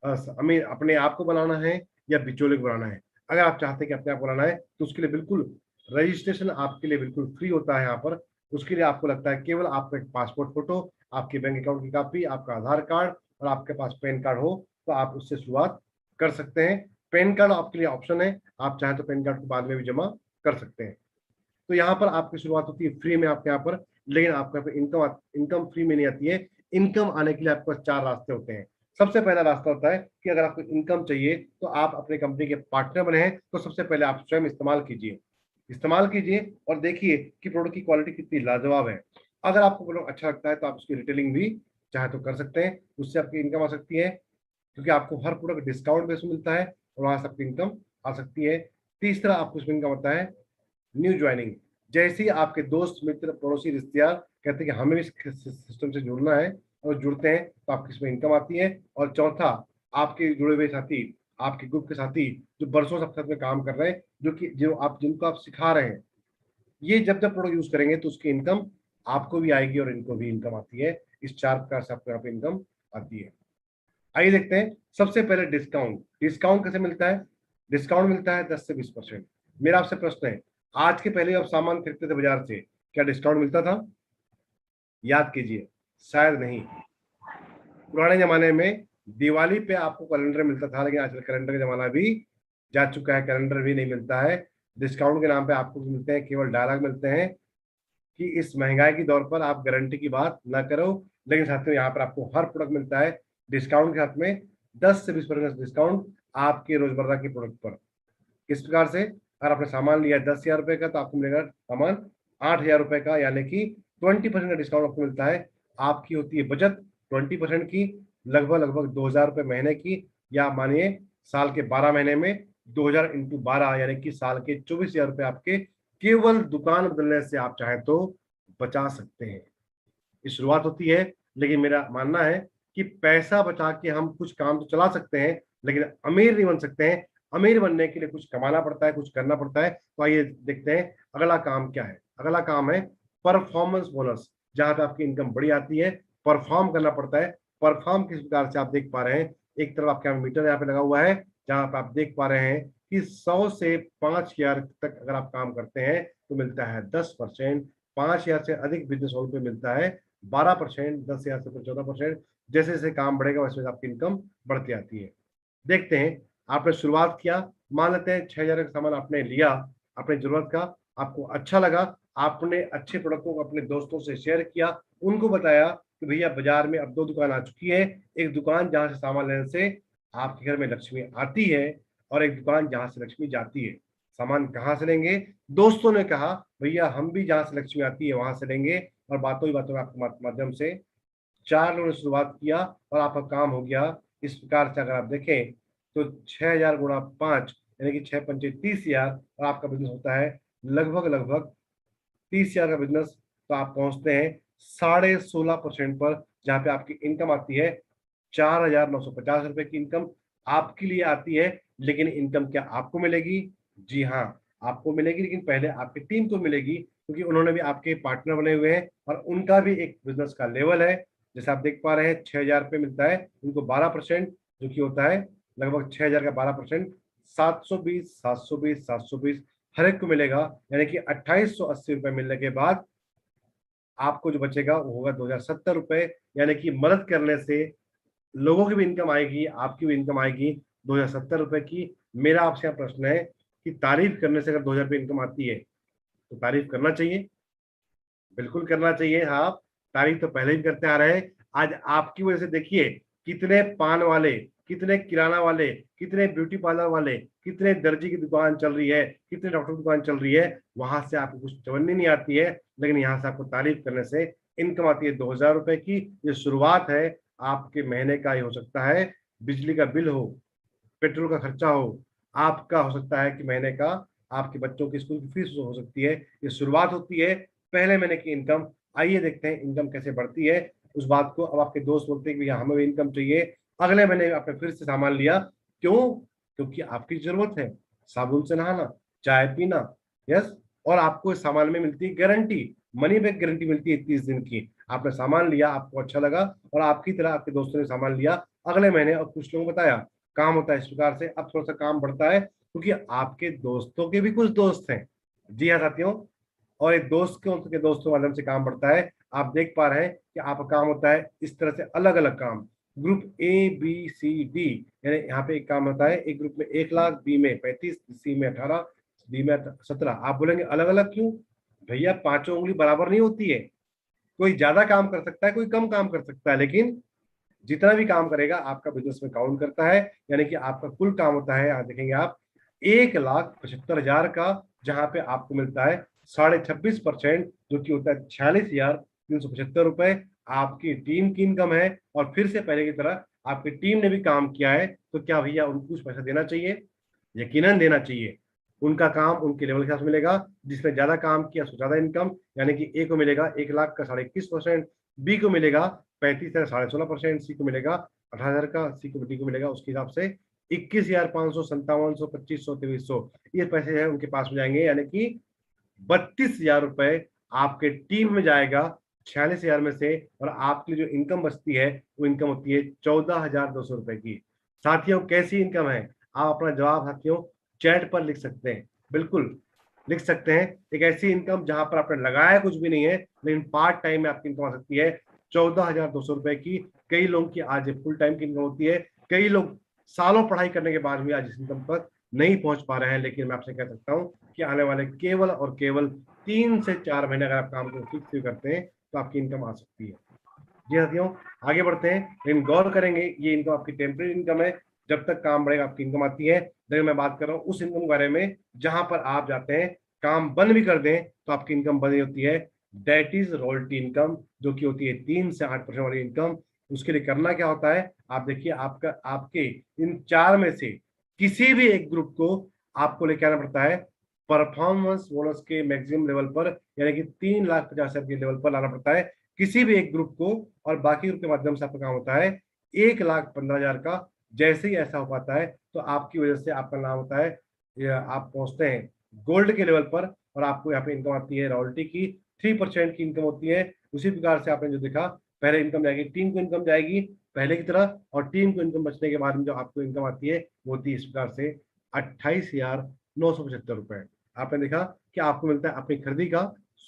Speaker 3: अमीर अपने आप को बनाना है या बिचौले को बनाना है। अगर आप चाहते हैं कि अपने आप को बनाना है तो उसके लिए बिल्कुल रजिस्ट्रेशन आपके लिए बिल्कुल फ्री होता है यहाँ पर। उसके लिए आपको लगता है केवल आपका एक पासपोर्ट फोटो, आपके बैंक अकाउंट की कॉपी, आपका आधार कार्ड और आपके पास पैन कार्ड हो तो आप उससे शुरुआत कर सकते हैं। पैन कार्ड आपके लिए ऑप्शन है, आप चाहें तो पैन कार्ड को बाद में भी जमा कर सकते हैं। तो यहाँ पर आपकी शुरुआत होती है फ्री में आपके यहाँ पर, लेकिन आपके यहाँ पर इनकम फ्री में नहीं आती है। इनकम आने के लिए आपके पास 4 रास्ते होते हैं। सबसे पहला रास्ता होता है कि अगर आपको इनकम चाहिए तो आप अपने कंपनी के पार्टनर बने हैं तो सबसे पहले आप स्वयं इस्तेमाल कीजिए और देखिए कि प्रोडक्ट की क्वालिटी कितनी लाजवाब है। अगर आपको प्रोडक्ट अच्छा लगता है तो आप उसकी रिटेलिंग भी चाहे तो कर सकते हैं, उससे आपकी इनकम आ सकती है, क्योंकि आपको हर प्रोडक्ट डिस्काउंट बेस मिलता है और वहां से आपकी इनकम आ सकती है। तीसरा आपको उसमें इनकम होता है न्यू ज्वाइनिंग। जैसे ही आपके दोस्त, मित्र, पड़ोसी, रिश्तेदार कहते हैं कि हमें भी इस सिस्टम से जुड़ना है और जुड़ते हैं तो आपकी इसमें इनकम आती है। और चौथा, आपके जुड़े हुए साथी, आपके ग्रुप के साथी जो बरसों से साथ में काम कर रहे हैं, जिनको आप सिखा रहे हैं, ये जब जब प्रोडक्ट यूज करेंगे तो उसकी इनकम आपको भी आएगी और इनको भी इनकम आती है। इस 4 प्रकार से आपको यहाँ पे इनकम आती है। आइए देखते हैं सबसे पहले डिस्काउंट कैसे मिलता है? डिस्काउंट मिलता है 10 से 20%। मेरा आपसे प्रश्न है, आज के पहले आप सामान खरीदते थे बाजार से, क्या डिस्काउंट मिलता था? याद कीजिए, शायद नहीं। पुराने जमाने में दिवाली पे आपको कैलेंडर मिलता था, लेकिन आजकल कैलेंडर का जमाना भी जा चुका है, कैलेंडर भी नहीं मिलता है। डिस्काउंट के नाम पे आपको मिलते हैं केवल डायलॉग मिलते हैं, कि इस महंगाई के दौर पर आप गारंटी की बात ना करो, लेकिन साथियों यहाँ पर आपको हर प्रोडक्ट मिलता है डिस्काउंट के साथ में 10 से 20% डिस्काउंट आपके रोजमर्रा के प्रोडक्ट पर। किस प्रकार से? अगर आपने सामान लिया 10,000 रुपए का तो आपको मिलेगा सामान 8,000 रुपए का, यानी कि 20% का डिस्काउंट आपको मिलता है। आपकी होती है बचत 20% की, लगभग लगभग 2,000 रुपए महीने की, या मानिए साल के 12 महीने में 2,000 इंटू 12 यानी कि साल के 24,000 रुपए आपके केवल दुकान बदलने से आप चाहें तो बचा सकते हैं। ये शुरुआत होती है, लेकिन मेरा मानना है कि पैसा बचा के हम कुछ काम तो चला सकते हैं, लेकिन अमीर नहीं बन सकते हैं। अमीर बनने के लिए कुछ कमाना पड़ता है, कुछ करना पड़ता है। तो आइए देखते हैं अगला काम क्या है। अगला काम है परफॉर्मेंस बोनस, जहां पे आपकी इनकम बड़ी आती है। परफॉर्म करना पड़ता है। परफॉर्म किस प्रकार से आप देख पा रहे हैं, एक तरफ आपका मीटर यहाँ पे लगा हुआ है, जहां पे आप देख पा रहे हैं कि 100 से 5,000 तक अगर आप काम करते हैं तो मिलता है 10%। 5,000 से अधिक बिजनेस होने पे मिलता है 12%। 10,000 से 14%। जैसे जैसे काम बढ़ेगा वैसे वैसे आपकी इनकम बढ़ती आती है। देखते हैं, आपने शुरुआत किया, मान लेते हैं 6,000 का सामान आपने लिया अपनी जरूरत का, आपको अच्छा लगा, आपने अच्छे प्रोडक्टों को अपने दोस्तों से शेयर किया, उनको बताया कि भैया बाजार में अब 2 दुकान आ चुकी है। एक दुकान जहां से सामान लेने से आपके घर में लक्ष्मी आती है, और एक दुकान जहां से लक्ष्मी जाती है। सामान कहाँ से लेंगे? दोस्तों ने कहा भैया हम भी जहां से लक्ष्मी आती है वहां से लेंगे, और बातों ही बातों में आपके माध्यम से 4 लोगों ने शुरुआत किया और आपका काम हो गया। इस प्रकार से अगर आप देखें तो 6,000 गुणा 5 यानी कि 6 पंचे 30,000, और आपका बिजनेस होता है लगभग लगभग 30,000 का बिजनेस। तो आप पहुंचते हैं 16.5% पर, जहां पे आपकी इनकम आती है 4,950 रुपए की इनकम आपके लिए आती है। लेकिन इनकम क्या आपको मिलेगी? जी हाँ, आपको मिलेगी, लेकिन पहले आपकी टीम को मिलेगी, क्योंकि उन्होंने भी आपके पार्टनर बने हुए हैं और उनका भी एक बिजनेस का लेवल है। जैसे आप देख पा रहे हैं 6,000 रुपये मिलता है उनको 12%, जो कि होता है लगभग 6,000 का 12%, 720 720 720 हर एक को मिलेगा। यानी कि 2,880 रुपए मिलने के बाद आपको जो बचेगा वो होगा 2,070 रुपए। यानी कि मदद करने से लोगों की भी इनकम आएगी, आपकी भी इनकम आएगी 2,070 रुपए की। मेरा आपसे यहाँ प्रश्न है कि तारीफ करने से अगर 2,000 रुपये इनकम आती है तो तारीफ करना चाहिए? बिल्कुल करना चाहिए। हाँ, तारीफ तो पहले भी करते आ रहे हैं। आज आपकी वजह से देखिए कितने पान वाले, कितने किराना वाले, कितने ब्यूटी पार्लर वाले, कितने दर्जी की दुकान चल रही है, कितने डॉक्टर की दुकान चल रही है। वहां से आपको कुछ चवन्नी नहीं आती है, लेकिन यहाँ से आपको तारीफ करने से इनकम आती है 2,000 रुपए की। ये शुरुआत है। आपके महीने का ही हो सकता है, बिजली का बिल हो, पेट्रोल का खर्चा हो, आपका हो सकता है कि महीने का आपके बच्चों की स्कूल की फीस हो सकती है। ये शुरुआत होती है पहले महीने की इनकम। आइए देखते हैं इनकम कैसे बढ़ती है उस बात को। अब आपके दोस्त बोलते हैं कि भैया हमें भी इनकम चाहिए। अगले महीने आपने फिर से सामान लिया, क्यों? क्योंकि आपकी जरूरत है साबुन से नहाना, चाय पीना, यस। और आपको इस सामान में मिलती है गारंटी, मनी बैक गारंटी मिलती है 30 दिन की। आपने सामान लिया, आपको अच्छा लगा, और आपकी तरह आपके दोस्तों ने सामान लिया अगले महीने, और कुछ लोगों को बताया। काम होता है इस प्रकार से। अब थोड़ा सा काम बढ़ता है, क्योंकि आपके दोस्तों के भी कुछ दोस्त हैं। जी हाँ साथियों, और एक दोस्त के उनके दोस्तों के माध्यम से काम बढ़ता है। आप देख पा रहे हैं कि आपका काम होता है इस तरह से अलग अलग काम, ग्रुप ABCD, यानी यहाँ पे एक काम होता है, एक ग्रुप में 1,00,000, बी में 35, सी में 18, डी में 17। आप बोलेंगे अलग अलग क्यों? भैया पांचों उंगली बराबर नहीं होती है, कोई ज्यादा काम कर सकता है, कोई कम काम कर सकता है, लेकिन जितना भी काम करेगा आपका बिजनेस में काउंट करता है। यानी कि आपका कुल काम होता है, यहाँ देखेंगे आप 1,75,000 का, जहां पे आपको मिलता है 26.5%, जो कि होता है 46,375 रुपए। आपकी टीम की इनकम है, और फिर से पहले की तरह आपकी टीम ने भी काम किया है, तो क्या भैया उनको कुछ पैसा देना चाहिए? यकीनन देना चाहिए। उनका काम उनके लेवल के हिसाब से मिलेगा। जिसने ज्यादा काम किया उसको ज्यादा इनकम, यानी कि ए को मिलेगा 1,00,000 का 21%, बी को मिलेगा 35 से 16.5%, सी को मिलेगा 18,000 का, सी को डी को मिलेगा उसके हिसाब से 21,500, 5700, 2500, 2300, ये पैसे है उनके पास में जाएंगे। यानी कि 32,000 रुपए आपके टीम में जाएगा 46,000 में से, और आपकी जो इनकम बचती है वो इनकम होती है 14,200 रुपए की। साथियों कैसी इनकम है? आप अपना जवाब साथियों चैट पर लिख सकते हैं, बिल्कुल लिख सकते हैं। एक ऐसी इनकम जहां पर आपने लगाया कुछ भी नहीं है, लेकिन पार्ट टाइम में आपकी इनकम आ सकती है 14,200 रुपए की। कई लोगों की आज फुल टाइम की इनकम होती है। कई लोग सालों पढ़ाई करने के बाद भी आज इस इनकम पर नहीं पहुंच पा रहे हैं, लेकिन मैं आपसे कह सकता हूं कि आने वाले केवल और केवल 3 से 4 महीने अगर आप काम को ठीक से करते हैं तो आपकी इनकम आ सकती है। जी साथियों, आगे बढ़ते हैं, लेकिन गौर करेंगे ये इनकम आपकी टेम्परेरी इनकम है, जब तक काम बढ़ेगा आपकी इनकम आती है। लेकिन मैं बात कर रहा हूँ उस इनकम के बारे में जहां पर आप जाते हैं, काम बंद भी कर दें तो आपकी इनकम बंद होती है, दैट इज रॉयल्टी इनकम, जो कि होती है 3 से 8% वाली इनकम। उसके लिए करना क्या होता है, आप देखिए आपका आपके इन 4 में से किसी भी एक ग्रुप को आपको लेके आना पड़ता है परफॉर्मेंस बोनस के मैक्सिमम लेवल पर, यानी कि 3,50,000 के लेवल पर लाना पड़ता है किसी भी एक ग्रुप को, और बाकी ग्रुप के माध्यम से आपका काम होता है 1,15,000 का। जैसे ही ऐसा हो पाता है तो आपकी वजह से आपका नाम होता है, आप पहुंचते हैं गोल्ड के लेवल पर, और आपको यहाँ पे इनकम आती है रॉयल्टी की 3% की इनकम होती है। उसी प्रकार से आपने जो देखा, पहले इनकम जाएगी टीम को, इनकम जाएगी पहले की तरह, और टीम को इनकम बचने के बाद में जो आपको इनकम आती है वो होती है इस प्रकार से 28,975 रुपए। आपने देखा कि आपको मिलता है अपनी खरीदी का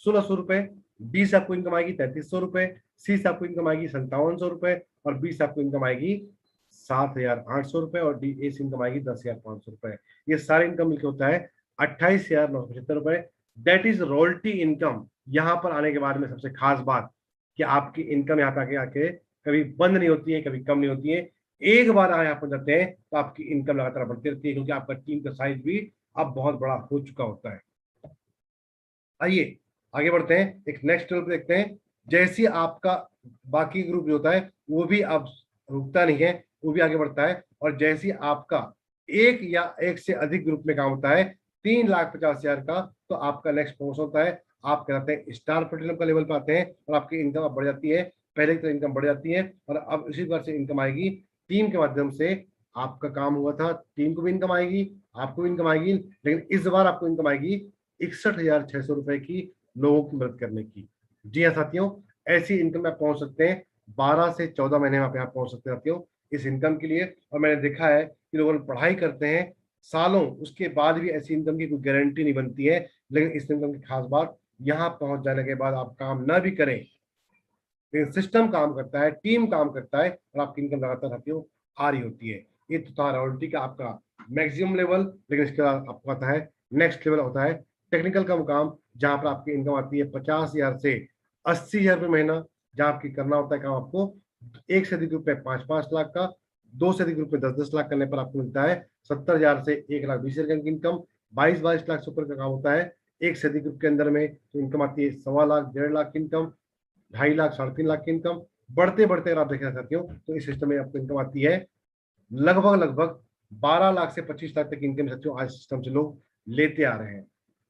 Speaker 3: 1,600 रुपए, बी से आपको इनकम आएगी 3,300 रुपए, सी से आपको इनकम आएगी 5700 रुपए, और बी से आपको इनकम आएगी 7,800 रुपए, और डी ए से इनकम आएगी 10,500 रुपए। ये सारे इनकम मिलकर होता है 28,975 रुपए। That is royalty income. यहाँ पर आने के बाद में सबसे खास बात कि आपकी इनकम यहाँ पे आके आके कभी बंद नहीं होती है, कभी कम नहीं होती है। एक बार यहाँ पर जाते हैं तो आपकी इनकम लगातार बढ़ती रहती है, क्योंकि आपका टीम का साइज भी अब बहुत बड़ा हो चुका होता है। आइए आगे बढ़ते हैं, एक नेक्स्ट लेवल पे देखते हैं। जैसे आपका बाकी ग्रुप जो होता है वो भी अब रुकता नहीं है, वो भी आगे बढ़ता है, और जैसे आपका एक या एक से अधिक ग्रुप में काम होता है 3,50,000 का, तो आपका नेक्स्ट प्रमोशन होता है, आप कहते हैं स्टार प्लेटिनम का लेवल पे आते हैं, और आपकी इनकम अब बढ़ जाती है, पहले की तरह इनकम बढ़ जाती है, और अब इसी प्रकार से इनकम आएगी टीम के माध्यम से। आपका काम हुआ था, टीम को भी इनकम आएगी, आपको भी इनकम आएगी, लेकिन इस बार आपको इनकम आएगी 61,600 रुपए की, लोगों की मदद करने की। जी हाँ साथियों, ऐसी इनकम में आप पहुंच सकते हैं 12 से 14 महीने में आप यहाँ पहुंच सकते हैं साथियों इस इनकम के लिए। और मैंने देखा है कि लोगों पढ़ाई करते हैं सालों, उसके बाद भी ऐसी इनकम की कोई गारंटी नहीं बनती है। लेकिन इस इनकम की खास बात, यहाँ पहुंच जाने के बाद आप काम न भी करें, लेकिन सिस्टम काम करता है, टीम काम करता है, और आपकी इनकम लगातार साथियों आ रही होती है। ये तो था रॉयल्टी का आपका मैक्सिमम लेवल। लेकिन इसके बाद आपको आता है नेक्स्ट लेवल, होता है टेक्निकल का मुकाम, जहां पर आपकी इनकम आती है 50,000 से 80,000 रुपये महीना। जहां आपकी करना होता है काम आपको, एक से अधिक ग्रुप में 5-5 लाख का, 2 से अधिक ग्रुप में 10-10 लाख करने पर आपको मिलता है 70,000 से 1,20,000 की इनकम। 22-22 लाख से ऊपर का काम होता है एक से अधिक ग्रुप के अंदर में, तो इनकम आती है 1.25 लाख, 1.5 लाख की इनकम, 2.5 लाख, 3.5 लाख की इनकम। बढ़ते बढ़ते अगर आप देखना चाहते हो तो इस सिस्टम में आपको इनकम आती है लगभग लगभग 12 लाख से 25 लाख तक की इनकम साथियों आज सिस्टम से लोग लेते आ रहे हैं।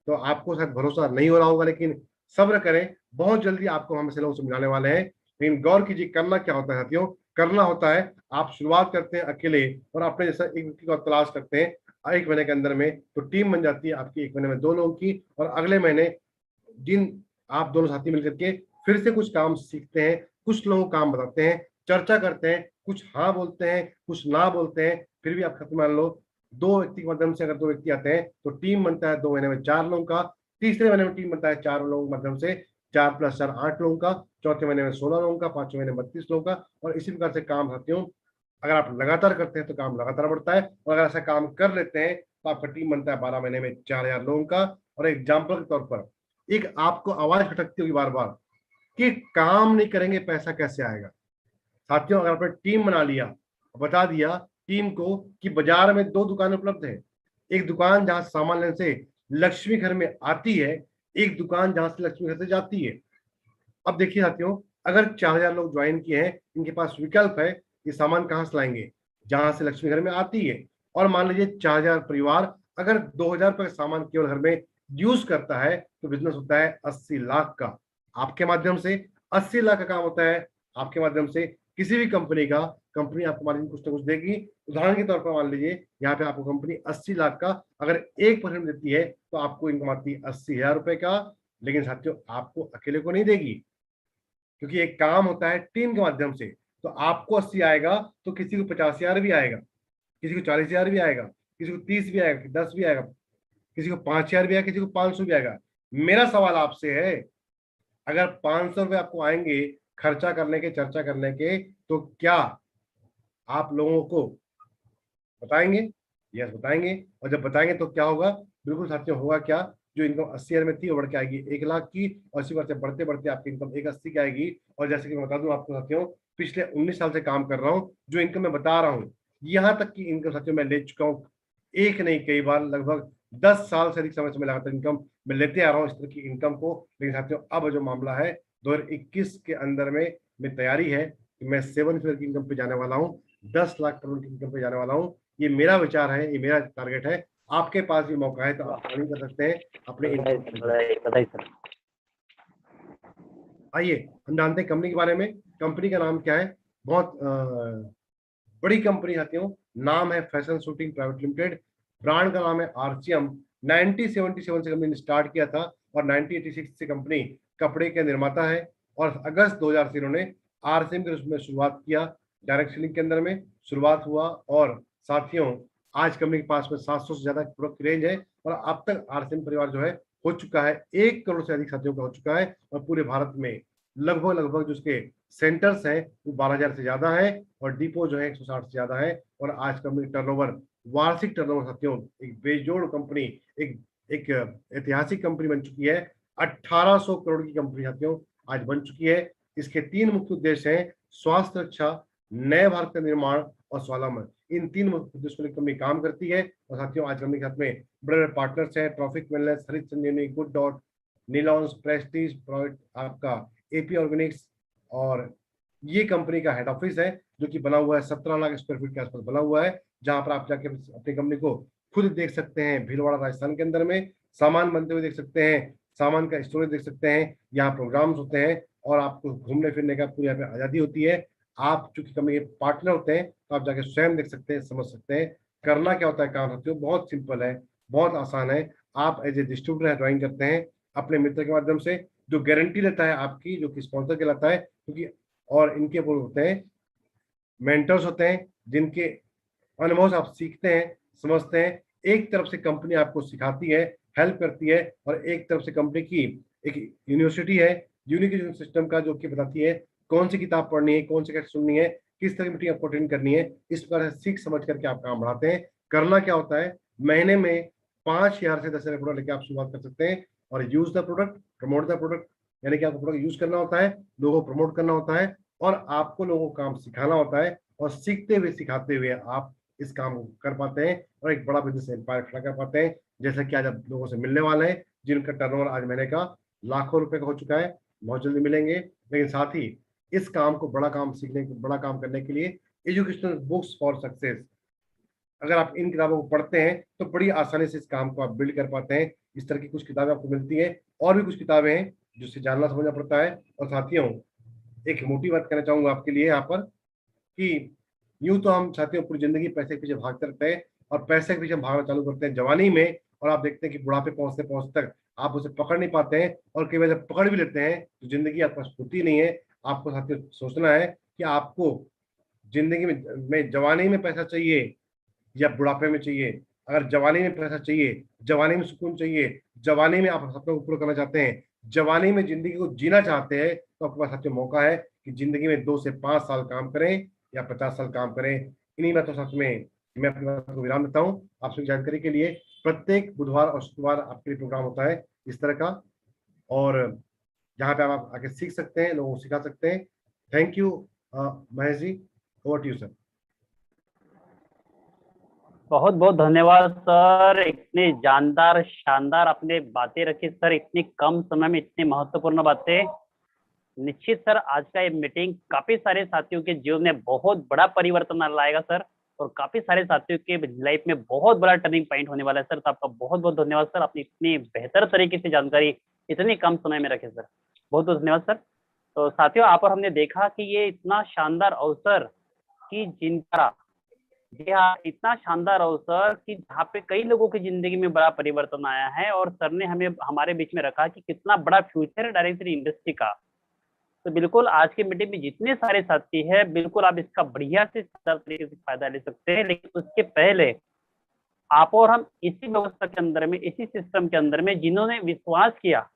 Speaker 3: तो आपको शायद भरोसा नहीं हो रहा होगा, लेकिन सब्र करें, बहुत जल्दी आपको हम ऐसे लोग समझाने वाले हैं। लेकिन गौर कीजिए, करना क्या होता है साथियों, करना होता है आप शुरुआत करते हैं अकेले, और अपने जैसा एक व्यक्ति को तलाश करते हैं 1 महीने के अंदर में, तो टीम बन जाती है आपकी 1 महीने में 2 लोगों की, और अगले महीने जिन आप दोनों साथी मिलकर के फिर से कुछ काम सीखते हैं, कुछ लोगों को काम बताते हैं, चर्चा करते हैं, कुछ हाँ बोलते हैं, कुछ ना बोलते हैं, फिर भी आप खत्म मान लो 2 व्यक्ति के माध्यम से अगर 2 व्यक्ति आते हैं तो टीम बनता है 2 महीने में 4 लोगों का, तीसरे महीने में टीम बनता है 4 लोगों के माध्यम से, 4+4 8 लोगों का, चौथे महीने में 16 लोगों का, 5वें महीने में 32 लोगों का। और इसी प्रकार से काम साथियों अगर आप लगातार करते हैं तो काम लगातार बढ़ता है, और अगर ऐसा काम कर लेते हैं तो आपका टीम बनता है 12 महीने में 4,000 लोगों का। और एग्जाम्पल के तौर पर एक आपको आवाज खटकती होगी बार बार कि काम नहीं करेंगे पैसा कैसे आएगा। साथियों अगर आपने टीम बना लिया, बता दिया टीम को कि बाजार में 2 दुकानें उपलब्ध है, एक दुकान जहां सामान लेने से लक्ष्मी घर में आती है, एक दुकान जहां से लक्ष्मी घर से जाती है। अब देखिए साथियों, अगर 4,000 लोग ज्वाइन किए हैं, इनके पास विकल्प है ये सामान कहां से लाएंगे, जहां से लक्ष्मी घर में आती है। और मान लीजिए 4,000 परिवार अगर 2,000 रुपए का सामान केवल घर में यूज करता है, तो बिजनेस होता है 80 लाख का। आपके माध्यम से 80 लाख का काम होता है, आपके माध्यम से किसी भी कंपनी का, कंपनी आपको मार्जिन कुछ ना कुछ देगी। उदाहरण के तौर पर मान लीजिए यहाँ पे आपको कंपनी 80 लाख का अगर 1% देती है, तो आपको इनकम आती है 80,000 रुपए का। लेकिन साथियों आपको अकेले को नहीं देगी, क्योंकि एक काम होता है टीम के माध्यम से। तो आपको 80 आएगा तो किसी को 50,000 भी आएगा, किसी को 40,000 भी आएगा, किसी को 30 भी आएगा, 10 भी आएगा, किसी को 5,000 भी आएगा, किसी को 500 भी आएगा। मेरा सवाल आपसे है, अगर 500 रुपए आपको आएंगे खर्चा करने के, चर्चा करने के, तो क्या आप लोगों को बताएंगे? यस बताएंगे। और जब बताएंगे तो क्या होगा, बिल्कुल साथियों होगा क्या, जो इनकम 80,000 में थी वो बढ़ के आएगी 1 लाख की, और इसी बढ़ते बढ़ते बढ़ते आपकी इनकम 180 की आएगी। और जैसे कि मैं बता दूं आपको साथियों, पिछले 19 साल से काम कर रहा हूँ, जो इनकम मैं बता रहा हूँ, यहाँ तक की इनकम साथियों मैं ले चुका हूँ, एक नहीं कई बार, लगभग 10 साल से अधिक समय से मैं लगातार इनकम मैं लेते आ रहा हूँ इस तरह की इनकम को। लेकिन साथियों अब जो मामला है 2021 के अंदर में मेरी तैयारी है कि मैं 7 फिगर की इनकम पे जाने वाला हूँ, 10 लाख करोड़ की इनकम पे जाने वाला हूँ। ये मेरा विचार है, ये मेरा टारगेट है। आपके पास भी मौका है तो आप प्लानिंग कर सकते हैं अपने इनकम।
Speaker 2: बताइए सर।
Speaker 3: आइए हम जानते हैं कंपनी के बारे में। कंपनी का नाम क्या है, बहुत बड़ी कंपनी साथियों, नाम है fashion shooting private limited, brand का नाम है आरसीएम। 1977 से कंपनी ने स्टार्ट किया था और 1986 से कंपनी कपड़े के निर्माता है, और अगस्त 2000 से इन्होंने आरसीएम के रूप में शुरुआत किया, डायरेक्ट सेलिंग के अंदर में शुरुआत हुआ। और साथियों आज कंपनी के पास में 700 से ज्यादा प्रोडक्ट रेंज है, और अब तक आरसीएम परिवार जो है हो चुका है 1 करोड़ से अधिक साथियों का हो चुका है, और पूरे भारत में लगभग लगभग जो उसके सेंटर्स हैं वो 12,000 से ज्यादा है, और डिपो जो है 160 से ज्यादा है। और आज कंपनी टर्नओवर, वार्षिक टर्नओवर साथियों, एक बेजोड़ कंपनी, एक एक ऐतिहासिक कंपनी बन चुकी है। 1800 करोड़ की कंपनी साथियों आज बन चुकी है। इसके 3 मुख्य उद्देश्य हैं, स्वास्थ्य रक्षा, नए भारत का निर्माण और स्वावलंबन। इन 3 मुख्य उद्देश्यों के लिए कंपनी काम करती है। और साथियों आज कंपनी के साथ में बड़े बड़े पार्टनर्स हैं, ट्रॉफिक वेलनेस, हरित संजीवनी, गुड डॉट, नीलॉन्स, प्रेस्टीज प्रोडक्ट, आपका एपी ऑर्गेनिक्स। और ये कंपनी का हेड ऑफिस है जो कि बना हुआ है 17 लाख स्क्वायर फीट के आसपास बना हुआ है, जहां पर आप जाके अपनी कंपनी को खुद देख सकते हैं। भीलवाड़ा राजस्थान के अंदर में सामान बनते हुए देख सकते हैं, सामान का स्टोरेज देख सकते हैं, यहाँ प्रोग्राम्स होते हैं, और आपको घूमने फिरने का पूरी यहाँ पे आजादी होती है। आप चूंकि कंपनी के पार्टनर होते हैं तो आप जाके स्वयं देख सकते हैं, समझ सकते हैं करना क्या होता है। काम होते हो बहुत सिंपल है, बहुत आसान है। आप एज ए डिस्ट्रीब्यूटर ज्वाइन करते हैं अपने मित्र के माध्यम से, जो गारंटी लेता है आपकी, जो कि स्पॉन्सर कहलाता है, क्योंकि और इनके वो होते हैं मेंटर्स होते हैं, जिनके अनुभव से आप सीखते हैं, समझते हैं। एक तरफ से कंपनी आपको सिखाती है, हेल्प करती है, और एक तरफ से कंपनी की एक यूनिवर्सिटी है, यूनिक सिस्टम का, जो कि बताती है कौन सी किताब पढ़नी है, कौन सी कैसे सुननी है, किस तरह की मीटिंग आपको अटेंड करनी है। इस प्रकार से सीख समझ करके आप काम बढ़ाते हैं। करना क्या होता है, महीने में 5,000 से 10,000 प्रोडक्ट लेके आप शुरुआत कर सकते हैं, और use the product, promote the product, यानी कि आपको प्रोडक्ट यूज करना होता है, लोगों को प्रमोट करना होता है, और आपको लोगों को काम सिखाना होता है, और सीखते हुए सिखाते हुए आप इस काम को कर पाते हैं और एक बड़ा बिजनेस एम्पायर खड़ा कर पाते हैं। जैसा कि आज आप लोगों से मिलने वाले हैं, जिनका टर्नओवर आज महीने का लाखों रुपए का हो चुका है, बहुत जल्दी मिलेंगे। लेकिन साथ ही इस काम को, बड़ा काम सीखने, बड़ा काम करने के लिए एजुकेशनल बुक्स फॉर सक्सेस, अगर आप इन किताबों को पढ़ते हैं तो बड़ी आसानी से इस काम को आप बिल्ड कर पाते हैं। इस तरह की कुछ किताबें आपको मिलती हैं, और भी कुछ किताबें हैं जिससे जानना समझना पड़ता है। और साथियों एक मोटी बात कहना चाहूंगा आपके लिए यहाँ पर, कि यूं तो हम साथियों पूरी जिंदगी पैसे के पीछे भागते रहते हैं, और पैसे के पीछे भागना चालू करते हैं जवानी में, और आप देखते हैं कि बुढ़ापे पहुंचते पहुंचते तक आप उसे पकड़ नहीं पाते हैं, और कई बार जब पकड़ भी लेते हैं तो जिंदगी आपके पास होती नहीं है। आपको साथियों सोचना है कि आपको जिंदगी में जवानी में पैसा चाहिए या बुढ़ापे में चाहिए। अगर जवानी में पैसा चाहिए, जवानी में सुकून चाहिए, जवानी में आप सपनों को पूरा करना चाहते हैं, जवानी में जिंदगी को जीना चाहते हैं, तो आपके पास साथियों मौका है कि जिंदगी में 2 से 5 साल काम करें या 50 साल काम करें। इन्हीं बातों साथ में मैं अपनी बात को विराम देता हूँ। आपसे जानकारी के लिए प्रत्येक बुधवार और शुक्रवार आपके लिए प्रोग्राम होता है इस तरह का, और जहाँ पे आप आके सीख सकते हैं, लोगों को सिखा सकते हैं। Thank you Mahesh ji, over to you sir.
Speaker 2: बहुत बहुत धन्यवाद सर, इतने जानदार शानदार आपने बातें रखी सर, इतनी कम समय में इतनी महत्वपूर्ण बातें। निश्चित सर आज का ये मीटिंग काफी सारे साथियों के जीवन में बहुत बड़ा परिवर्तन लाएगा सर, और काफी सारे साथियों के लाइफ में बहुत बड़ा टर्निंग पॉइंट होने वाला है सर। तो आपका बहुत बहुत धन्यवाद सर, आपने इतनी बेहतर तरीके से जानकारी इतनी कम समय में रखे सर, बहुत बहुत धन्यवाद सर। तो साथियों आप और हमने देखा कि ये इतना शानदार अवसर की जिनका, जी हाँ, इतना शानदार अवसर कि जहाँ पे कई लोगों की जिंदगी में बड़ा परिवर्तन आया है, और सर ने हमें हमारे बीच में रखा कि कितना बड़ा फ्यूचर है डायरेक्टरी इंडस्ट्री का। तो बिल्कुल आज के मीटिंग में जितने सारे साथी हैं, बिल्कुल आप इसका बढ़िया से शानदार तरीके से फायदा ले सकते हैं। लेकिन उसके पहले आप और हम इसी व्यवस्था के अंदर में, इसी सिस्टम के अंदर में, जिन्होंने विश्वास किया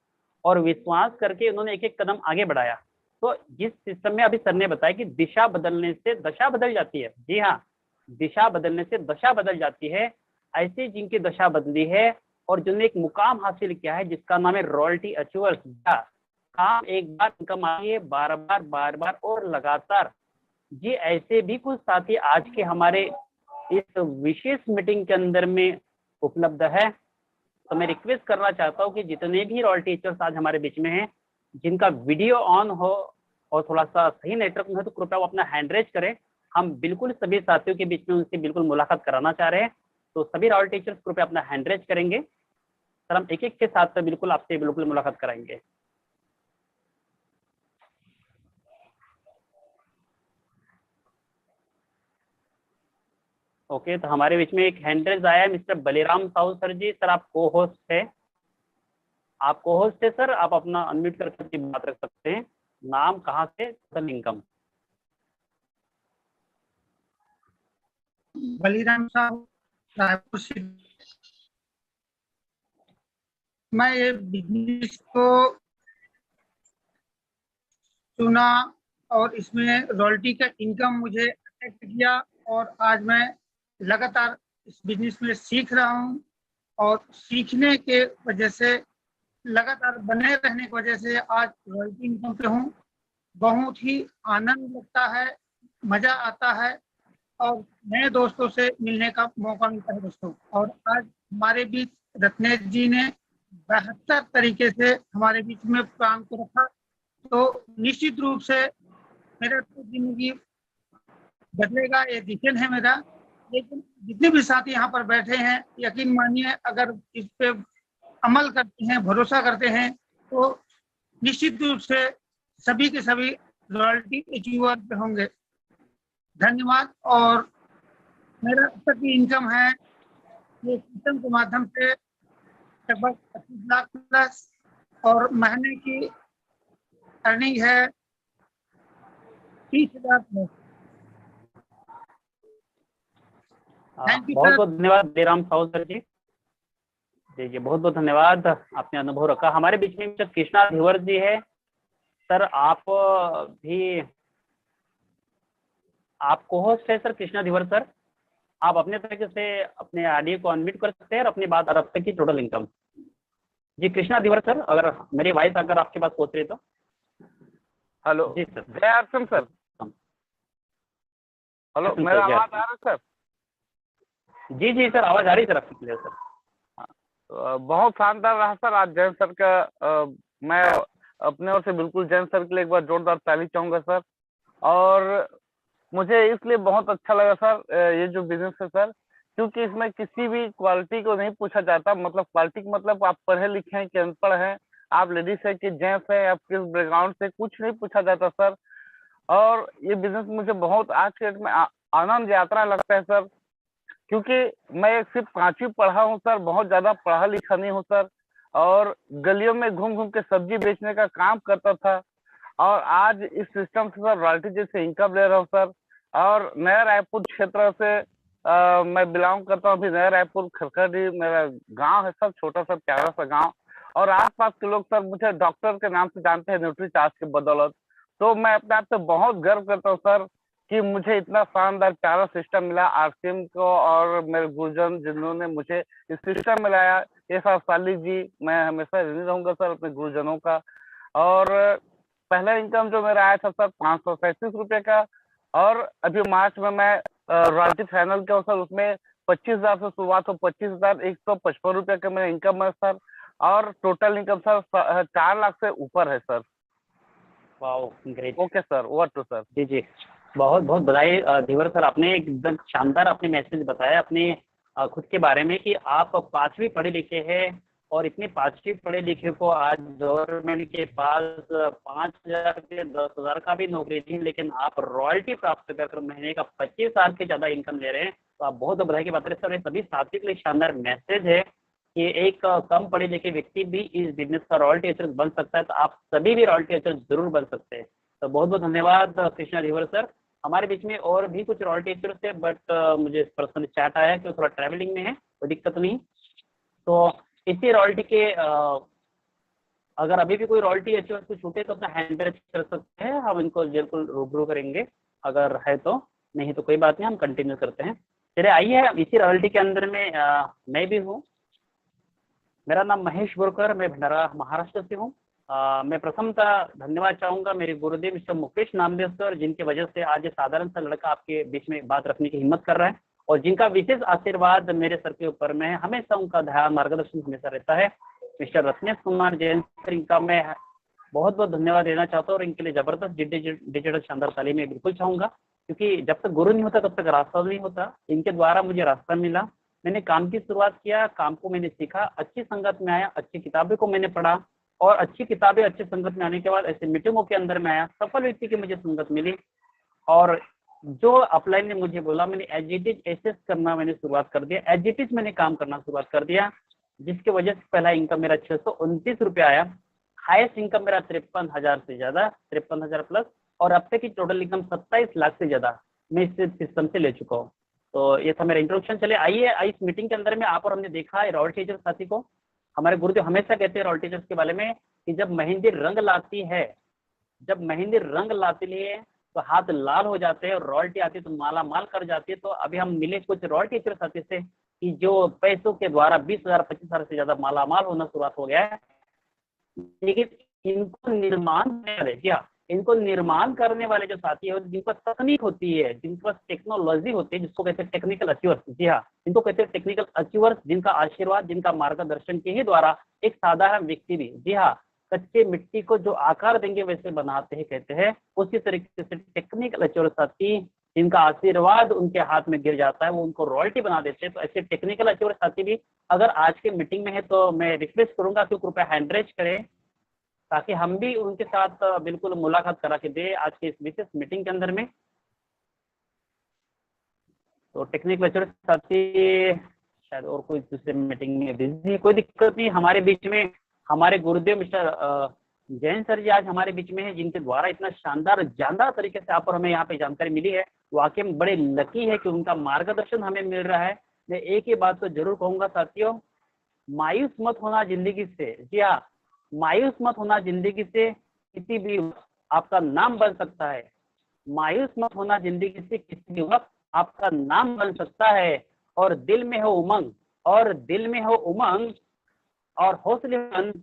Speaker 2: और विश्वास करके उन्होंने एक एक कदम आगे बढ़ाया, तो जिस सिस्टम में अभी सर ने बताया कि दिशा बदलने से दशा बदल जाती है। जी हाँ, दिशा बदलने से दशा बदल जाती है। ऐसे जिनकी दशा बदली है और जिन्होंने एक मुकाम हासिल किया है जिसका नाम है रॉयल्टी अचीवर्स। काम एक बार इनकम आई है, बार बार और लगातार। जी ऐसे भी कुछ साथी आज के हमारे इस विशेष मीटिंग के अंदर में उपलब्ध है। तो मैं रिक्वेस्ट करना चाहता हूँ कि जितने भी रॉयल्टी अचीवर्स आज हमारे बीच में हैं, जिनका वीडियो ऑन हो और थोड़ा सा सही नेटवर्क में हो, तो कृपया वो अपना हैंड रेज करें। हम बिल्कुल सभी साथियों के बीच में उनसे बिल्कुल मुलाकात कराना चाह रहे हैं। तो सभी रॉयल्टी अचीवर्स कृपया अपना हैंड रेज करेंगे सर, हम एक एक के साथ बिल्कुल आपसे बिल्कुल मुलाकात कराएंगे। ओके, तो हमारे बीच में एक हैंड रेज आया है मिस्टर बलिराम साहू सर जी। सर आप को होस्ट है, आप को होस्ट है सर, आप अपना अनम्यूट करके अपनी बात रख सकते हैं। नाम, कहाँ से, टोटल इनकम।
Speaker 4: बलिराम साहब, रायपुर से। मैं ये बिजनेस को चुना और इसमें रॉयल्टी का इनकम मुझे अट्रैक्ट किया और आज मैं लगातार इस बिजनेस में सीख रहा हूँ और सीखने के वजह से, लगातार बने रहने की वजह से आज रॉयल्टी इनकम पे हूँ। बहुत ही आनंद लगता है, मजा आता है और नए दोस्तों से मिलने का मौका मिलता है दोस्तों। और आज हमारे बीच रत्नेश जी ने बेहतर तरीके से हमारे बीच में प्लान को रखा, तो निश्चित रूप से मेरा तो जिंदगी बदलेगा, ये डिसीजन है मेरा। लेकिन जितने भी साथी यहाँ पर बैठे हैं, यकीन मानिए अगर इस पे अमल करते हैं, भरोसा करते हैं, तो निश्चित रूप से सभी के सभी रॉयल्टी अचीवर पे होंगे। धन्यवाद। और मेरा अब तक की इनकम है ये सिस्टम के माध्यम से लगभग 25 लाख प्लस और महीने की अर्निंग है 30,000 प्लस।
Speaker 2: बहुत बहुत धन्यवाद बलिराम साहू सर जी। जी बहुत बहुत धन्यवाद, आपने अनुभव रखा। हमारे बीच में मिस्टर कृष्णा धीवर जी है। सर आप भी, आप को होस्ट है सर कृष्णा धीवर सर, आप अपने तरीके से अपने ऑडियो को अनम्यूट कर सकते हैं और अपनी बात अब तक की टोटल इनकम। जी कृष्णा धीवर सर, अगर मेरी वॉइस अगर आपके पास पहुंच रही तो।
Speaker 5: हेलो
Speaker 2: जी सर।
Speaker 5: जय आरसम सर। हेलो, मेरा आवाज आ रहा है सर?
Speaker 2: जी जी सर, आवाज आ रही है सर आपकी क्लियर सर।
Speaker 5: बहुत शानदार रहा सर आज जैन सर का। मैं अपने ओर से बिल्कुल जैन सर के लिए एक बार जोरदार ताली चाहूंगा सर। और मुझे इसलिए बहुत अच्छा लगा सर ये जो बिजनेस है सर, क्योंकि इसमें किसी भी क्वालिटी को नहीं पूछा जाता। मतलब क्वालिटी मतलब आप पढ़े लिखे हैं कि अनपढ़ हैं, आप लेडीज है कि जेंट्स है, आप किस बैकग्राउंड से, कुछ नहीं पूछा जाता सर। और ये बिजनेस मुझे बहुत आज के डेट में आनंद यात्रा लगता है सर, क्योंकि मैं सिर्फ 5वीं पढ़ा हूँ सर, बहुत ज्यादा पढ़ा लिखा नहीं हूँ सर, और गलियों में घूम घूम के सब्जी बेचने का काम करता था। और आज इस सिस्टम से सर रॉयल्टी जैसे इनकम ले रहा हूँ सर। और नया रायपुर क्षेत्र से मैं बिलोंग करता हूँ। अभी नया रायपुर खरखड़ी मेरा गांव है सर, छोटा सा प्यारा सा गांव। और आसपास के लोग सर मुझे डॉक्टर के नाम से जानते हैं, न्यूट्रीचार्ज के बदौलत। तो मैं अपने आप से बहुत गर्व करता हूँ सर कि मुझे इतना शानदार प्यारा सिस्टम मिला आरसीएम को, और मेरे गुरुजन जिन्होंने मुझे इस सिस्टम में लाया, ये सर साली जी, मैं हमेशा ऋणी रहूंगा सर अपने गुरुजनों का। और पहला इनकम जो मेरा आया था सर 537 रुपए का, और अभी मार्च में मैं रॉयल्टी फाइनल के सर उसमें 25,000 से शुरुआत हो 25,155 रुपए का मेरा इनकम है सर। और टोटल इनकम सर 4 लाख से ऊपर है sir.
Speaker 2: Wow, great.
Speaker 5: Okay sir, over to sir.
Speaker 2: जी जी, बहुत बहुत बधाई धीवर सर, आपने एकदम शानदार अपने मैसेज बताया अपने खुद के बारे में कि आप 5वीं पढ़े लिखे हैं और इतने 5वीं पढ़े लिखे को आज गवर्नमेंट के पास 5,000 के 10,000 का भी नौकरी नहीं, लेकिन आप रॉयल्टी प्राप्त कर महीने का 25,000 से ज्यादा इनकम ले रहे हैं। तो आप बहुत बधाई की बात है सर। सभी साथियों के लिए शानदार मैसेज है कि एक कम पढ़े लिखे व्यक्ति भी इस बिजनेस का रॉयल्टी एचर बन सकता है, तो आप सभी भी रॉयल्टी एचर जरूर बन सकते हैं। तो बहुत बहुत धन्यवाद कृष्णा धीवर सर। हमारे बीच में और भी कुछ रॉयल्टी एचर्स है, बट मुझे पर्सनली चैट आया कि वो थोड़ा ट्रैवलिंग में है, कोई दिक्कत नहीं। तो इसी रॉयल्टी के अगर अभी भी कोई रॉयल्टी एचर्स को छूटे तो अपना हैंड रेज कर सकते हैं, हम इनको बिल्कुल रूबरू करेंगे अगर है तो, नहीं तो कोई बात नहीं, हम कंटिन्यू करते हैं। चलिए आइए इसी रॉयल्टी के अंदर में मैं भी हूँ। मेरा नाम महेश बोरकर, मैं भंडारा महाराष्ट्र से हूँ। मैं प्रथमतः धन्यवाद चाहूँगा मेरे गुरुदेव मिस्टर मुकेश नामदेव सर, जिनकी वजह से आज ये साधारण सा लड़का आपके बीच में बात रखने की हिम्मत कर रहा है और जिनका विशेष आशीर्वाद मेरे सर के ऊपर में है। हमेशा उनका ध्यान मार्गदर्शन हमेशा रहता है। मिस्टर रत्नेश कुमार जैन सर, इनका मैं बहुत बहुत धन्यवाद देना चाहता हूँ और इनके लिए जबरदस्त डिजिटल शानदार तालीम मैं बिल्कुल चाहूँगा, क्योंकि जब तक गुरु नहीं होता तब तक रास्ता नहीं होता। इनके द्वारा मुझे रास्ता मिला, मैंने काम की शुरुआत किया, काम को मैंने सीखा, अच्छी संगत में आया, अच्छी किताबें को मैंने पढ़ा और अच्छी किताबें अच्छी संगत में आने के बाद ऐसे मीटिंगों के अंदर में आया, सफल व्यक्ति की मुझे संगत मिली और जो अपलाइन ने मुझे बोला, मैंने एज इट इज एसेस करना मैंने शुरुआत कर दिया, एज इट इज मैंने काम करना शुरुआत कर दिया, जिसकी वजह से पहला इनकम मेरा 629 रुपये आया। हाईएस्ट इनकम मेरा 53,000 से ज़्यादा, 53,000 प्लस, और अब तक की टोटल इनकम 27 लाख से ज़्यादा मैं इस सिस्टम से ले चुका हूँ। तो ये था मेरा इंट्रोडक्शन। चलिए आइए इस मीटिंग के अंदर में आप और हमने देखा है रॉयल टीचर साथी को। हमारे गुरुदेव हमेशा कहते हैं रॉयल टीचर्स के बारे में कि जब मेहंदी रंग लाती है, जब मेहंदी रंग लाती है तो हाथ लाल हो जाते हैं और रॉयल्टी आती है तो माला माल कर जाती है। तो अभी हम मिले कुछ रॉयल टीचर साथी से कि जो पैसों के द्वारा 20,000 25,000 से ज़्यादा माला माल होना शुरुआत हो गया है, लेकिन इनको निर्माण करने वाले जो साथी है, जिनके पास तकनीक होती है, जिनके पास टेक्नोलॉजी होती है, जिसको कहते हैं टेक्निकल अचीवर्स। जी हाँ, इनको कहते हैं टेक्निकल अचीवर्स, जिनका आशीर्वाद, जिनका मार्गदर्शन के ही द्वारा एक साधारण व्यक्ति भी, जी हाँ, कच्चे मिट्टी को जो आकार देंगे वैसे बनाते हैं, कहते हैं। उसी तरीके से टेक्निकल अचीवर्स साथी, जिनका आशीर्वाद उनके हाथ में गिर जाता है, वो उनको रॉयल्टी बना देते हैं। तो ऐसे टेक्निकल अचीवर्स साथी भी अगर आज के मीटिंग में है तो मैं रिक्वेस्ट करूंगा कि कृपया हैंड रेज करें, ताकि हम भी उनके साथ बिल्कुल मुलाकात करा के दे आज के इस विशेष मीटिंग के अंदर में। तो टेक्निकल लेक्चर साथी शायद और कोई दूसरे मीटिंग में बिजी, कोई दिक्कत नहीं। हमारे बीच में हमारे गुरुदेव मिस्टर जैन सर जी आज हमारे बीच में है, जिनके द्वारा इतना शानदार जानदार तरीके से आप और हमें यहाँ पे जानकारी मिली है। वाकई में बड़े लकी है कि उनका मार्गदर्शन हमें मिल रहा है। मैं एक ही बात तो जरूर कहूँगा साथियों, मायूस मत होना जिंदगी से। जी हाँ, मायूस मत होना जिंदगी से, किसी भी आपका नाम बन सकता है। मायूस मत होना जिंदगी से, किसी भी वक्त आपका नाम बन सकता है। और दिल में हो उमंग, और दिल में हो उमंग और हौसलेमंद,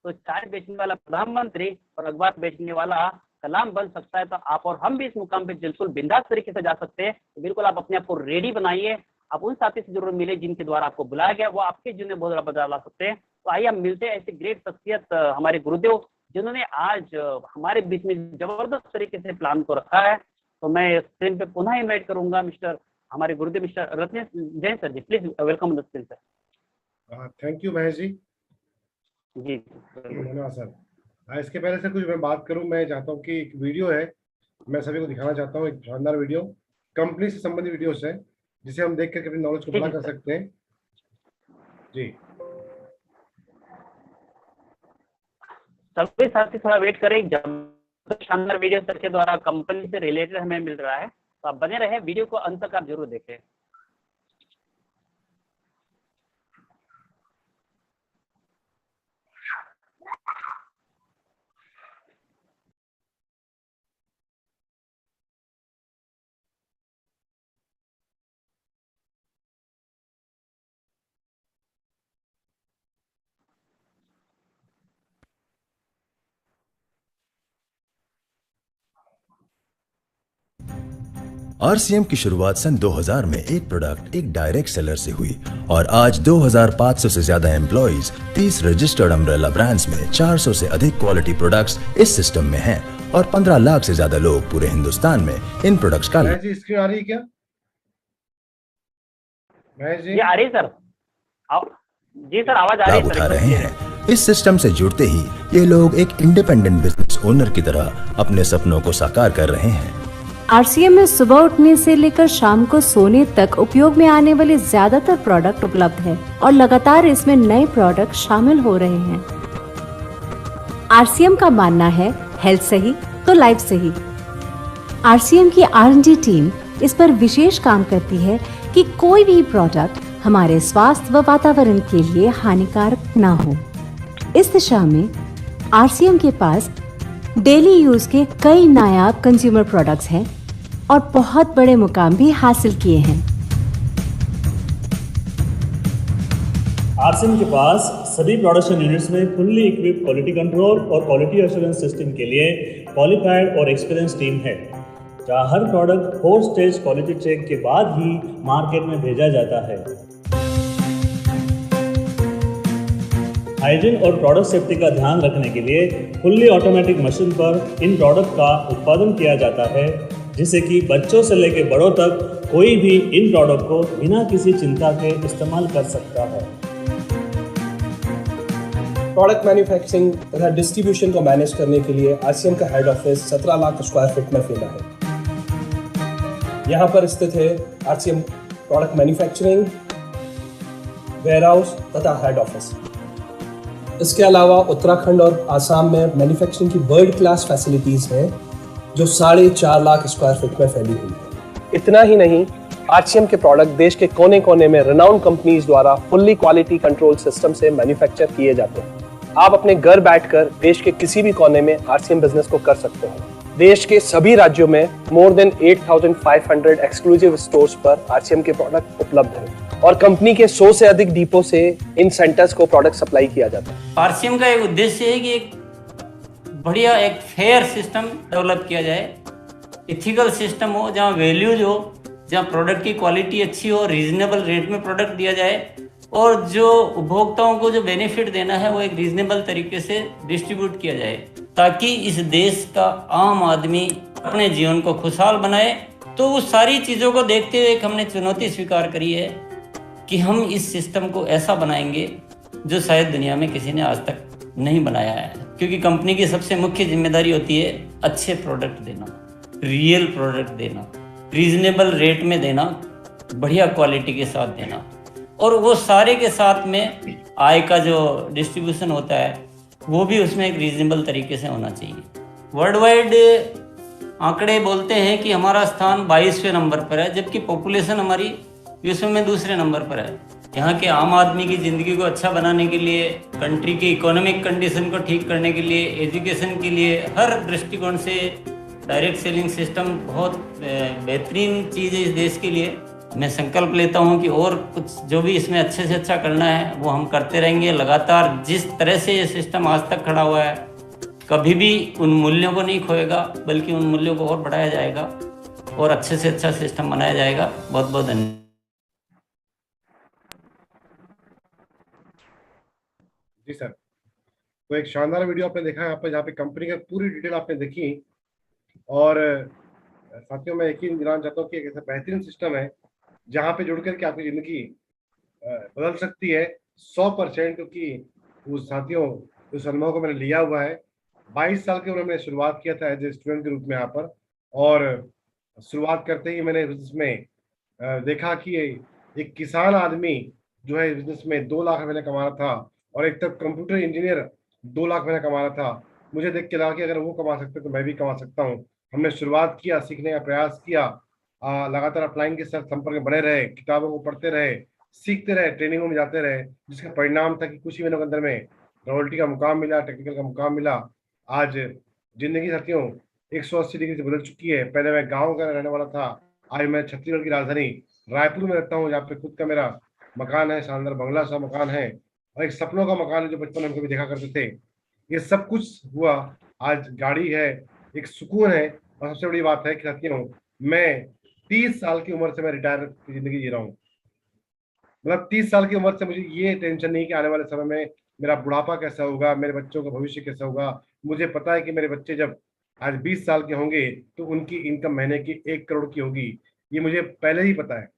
Speaker 2: तो चाय बेचने वाला प्रधानमंत्री और अखबार बेचने वाला कलाम बन सकता है। तो आप और हम भी इस मुकाम पे बिल्कुल बिंदास तरीके से जा सकते हैं। तो बिल्कुल आप अपने आप को रेडी बनाइए। आप उन साथी से जरूर मिले जिनके द्वारा आपको बुलाया गया, वो आपके जीवन में बहुत बड़ा बदलाव ला सकते हैं। तो आइए हम मिलते हैं ऐसे ग्रेट शख्सियत हमारे गुरुदेव, जिन्होंने आज हमारे बीच में जबरदस्त तरीके से प्लान को रखा है। तो मैं स्क्रीन पे पुनः इन्वाइट करूंगा हमारे गुरुदेव mister Ratnesh Jain sir ji, please welcome the screen sir.
Speaker 3: Thank you Mahesh ji.
Speaker 2: जी
Speaker 3: धन्यवाद सर। इसके पहले से कुछ मैं बात करूं, मैं चाहता हूं कि एक वीडियो है, मैं सभी को दिखाना चाहता हूं। एक शानदार वीडियो, कंपनी से संबंधित वीडियो है, जिसे हम देख करके अपनी नॉलेज को बड़ा कर सकते हैं। जी
Speaker 2: सभी साथी थोड़ा वेट करें, जब शानदार वीडियो सर के द्वारा कंपनी से रिलेटेड हमें मिल रहा है, तो आप बने रहे, वीडियो को अंत तक आप जरूर देखें।
Speaker 6: आरसीएम की शुरुआत सन 2000 में एक प्रोडक्ट एक डायरेक्ट सेलर से हुई और आज 2500 से ज्यादा एम्प्लॉइज, 30 रजिस्टर्ड अम्ब्रेला ब्रांड्स में 400 से अधिक क्वालिटी प्रोडक्ट्स इस सिस्टम में हैं और 15 लाख से ज्यादा लोग पूरे हिंदुस्तान में इन प्रोडक्ट्स का
Speaker 3: जी स्क्रीन आ रही है क्या महेश जी?
Speaker 2: ये आ रही है सर। जी सर, आवाज आ रही है
Speaker 6: उठा रहे हैं। इस सिस्टम से जुड़ते ही ये लोग एक इंडिपेंडेंट बिजनेस ओनर की तरह अपने सपनों को साकार कर रहे हैं।
Speaker 7: आरसीएम में सुबह उठने से लेकर शाम को सोने तक उपयोग में आने वाले ज्यादातर प्रोडक्ट उपलब्ध है और लगातार इसमें नए प्रोडक्ट शामिल हो रहे हैं। आरसीएम का मानना है हेल्थ सही तो लाइफ सही। आरसीएम की R&D टीम इस पर विशेष काम करती है कि कोई भी प्रोडक्ट हमारे स्वास्थ्य व वातावरण के लिए हानिकारक ना हो। इस दिशा में आरसीएम के पास डेली यूज के कई नायाब कंज्यूमर प्रोडक्ट्स हैं और बहुत बड़े मुकाम भी हासिल किए हैं।
Speaker 8: आरसीएम के पास सभी प्रोडक्शन यूनिट्स में फुल्ली इक्विप्ड क्वालिटी कंट्रोल और क्वालिटी एश्योरेंस सिस्टम के लिए क्वालिफाइड और एक्सपीरियंस टीम है, जहां हर प्रोडक्ट 4 स्टेज क्वालिटी चेक के बाद ही मार्केट में भेजा जाता है। हाइजीन और प्रोडक्ट सेफ्टी का ध्यान रखने के लिए फुल्ली ऑटोमेटिक मशीन पर इन प्रोडक्ट का उत्पादन किया जाता है, जिससे कि बच्चों से लेकर बड़ों तक कोई भी इन प्रोडक्ट को बिना किसी चिंता के इस्तेमाल कर सकता है।
Speaker 9: प्रोडक्ट मैन्युफैक्चरिंग तथा डिस्ट्रीब्यूशन को मैनेज करने के लिए आरसीएम का head office 17 lakh square feet में फैला है। यहाँ पर स्थित है आरसीएम प्रोडक्ट मैन्युफैक्चरिंग, वेयरहाउस तथा हेड ऑफिस। इसके अलावा उत्तराखंड और आसाम में मैन्युफैक्चरिंग की वर्ल्ड क्लास फैसिलिटीज हैं, जो 4.5 लाख स्क्वायर फीट में फैली हुई है। इतना ही नहीं, आरसीएम के प्रोडक्ट देश के कोने कोने में रिनाउंड कंपनीज द्वारा फुल्ली क्वालिटी कंट्रोल सिस्टम से मैन्युफैक्चर किए जाते हैं। आप अपने घर बैठकर देश के किसी भी कोने में आरसीएम बिजनेस को कर सकते हैं। देश के सभी राज्यों में मोर देन 8,500 एक्सक्लूसिव स्टोर्स पर आरसीएम के प्रोडक्ट उपलब्ध हैं और कंपनी के 100 से अधिक डिपो से इन सेंटर्स को प्रोडक्ट सप्लाई किया जाता है।
Speaker 10: आरसीएम का एक उद्देश्य है कि एक बढ़िया एक फेयर सिस्टम डेवलप किया जाए, इथिकल सिस्टम हो, जहाँ वैल्यूज हो, जहाँ प्रोडक्ट की क्वालिटी अच्छी हो, रीजनेबल रेट में प्रोडक्ट दिया जाए और जो उपभोक्ताओं को जो बेनिफिट देना है वो एक रीजनेबल तरीके से डिस्ट्रीब्यूट किया जाए, ताकि इस देश का आम आदमी अपने जीवन को खुशहाल बनाए। तो उस सारी चीज़ों को देखते हुए एक हमने चुनौती स्वीकार करी है कि हम इस सिस्टम को ऐसा बनाएंगे जो शायद दुनिया में किसी ने आज तक नहीं बनाया है, क्योंकि कंपनी की सबसे मुख्य जिम्मेदारी होती है अच्छे प्रोडक्ट देना, रियल प्रोडक्ट देना, रीजनेबल रेट में देना, बढ़िया क्वालिटी के साथ देना, और वो सारे के साथ में आय का जो डिस्ट्रीब्यूशन होता है वो भी उसमें एक रीजनेबल तरीके से होना चाहिए। वर्ल्ड वाइड आंकड़े बोलते हैं कि हमारा स्थान 22वें नंबर पर है, जबकि पॉपुलेशन हमारी विश्व में दूसरे नंबर पर है। यहाँ के आम आदमी की ज़िंदगी को अच्छा बनाने के लिए, कंट्री की इकोनॉमिक कंडीशन को ठीक करने के लिए, एजुकेशन के लिए, हर दृष्टिकोण से डायरेक्ट सेलिंग सिस्टम बहुत बेहतरीन चीज़ है इस देश के लिए। मैं संकल्प लेता हूं कि और कुछ जो भी इसमें अच्छे से अच्छा करना है वो हम करते रहेंगे लगातार। जिस तरह से ये सिस्टम आज तक खड़ा हुआ है, कभी भी उन मूल्यों को नहीं खोएगा, बल्कि उन मूल्यों को और बढ़ाया जाएगा और अच्छे से अच्छा सिस्टम बनाया जाएगा। बहुत बहुत धन्यवाद।
Speaker 3: जी सर, तो एक शानदार वीडियो आपने देखा है यहाँ पे, जहाँ पे कंपनी का पूरी डिटेल आपने देखी। और साथियों, मैं यकीन दिलाना चाहता हूँ कि एक ऐसा बेहतरीन सिस्टम है जहाँ पे जुड़ करके आपकी ज़िंदगी बदल सकती है 100%, क्योंकि उस साथियों उस अनुभव को मैंने लिया हुआ है। 22 साल की उम्र में मैंने शुरुआत किया था एज ए स्टूडेंट के रूप में यहाँ पर, और शुरुआत करते ही मैंने बिजनेस में देखा कि एक किसान आदमी जो है बिजनेस में 2 लाख महीने कमा रहा था, और एक तरफ कंप्यूटर इंजीनियर 2 लाख महीने कमा रहा था। मुझे देख के लगा कि अगर वो कमा सकते तो मैं भी कमा सकता हूँ। हमने शुरुआत किया, सीखने का प्रयास किया, लगातार अपलाइन के साथ संपर्क में बने रहे, किताबों को पढ़ते रहे, सीखते रहे, ट्रेनिंगों में जाते रहे, जिसका परिणाम था कि कुछ ही महीनों के अंदर में रॉयल्टी का मुकाम मिला, टेक्निकल का मुकाम मिला। आज जिंदगी साथियों 180 डिग्री से बदल चुकी है। पहले मैं गाँव का रहने वाला था, आज मैं छत्तीसगढ़ की राजधानी रायपुर में रहता हूँ, जहाँ पे खुद का मेरा मकान है, शानदार बंगला सा मकान है, और एक सपनों का मकान है जो बचपन में हम कभी देखा करते थे। ये सब कुछ हुआ, आज गाड़ी है, एक सुकून है, और सबसे बड़ी बात है कि साथियों मैं 30 साल की उम्र से मैं रिटायर की जिंदगी जी रहा हूँ। मतलब 30 साल की उम्र से मुझे ये टेंशन नहीं कि आने वाले समय में मेरा बुढ़ापा कैसा होगा, मेरे बच्चों का भविष्य कैसा होगा। मुझे पता है कि मेरे बच्चे जब आज 20 साल के होंगे तो उनकी इनकम महीने की 1 करोड़ की होगी। ये मुझे पहले ही पता है,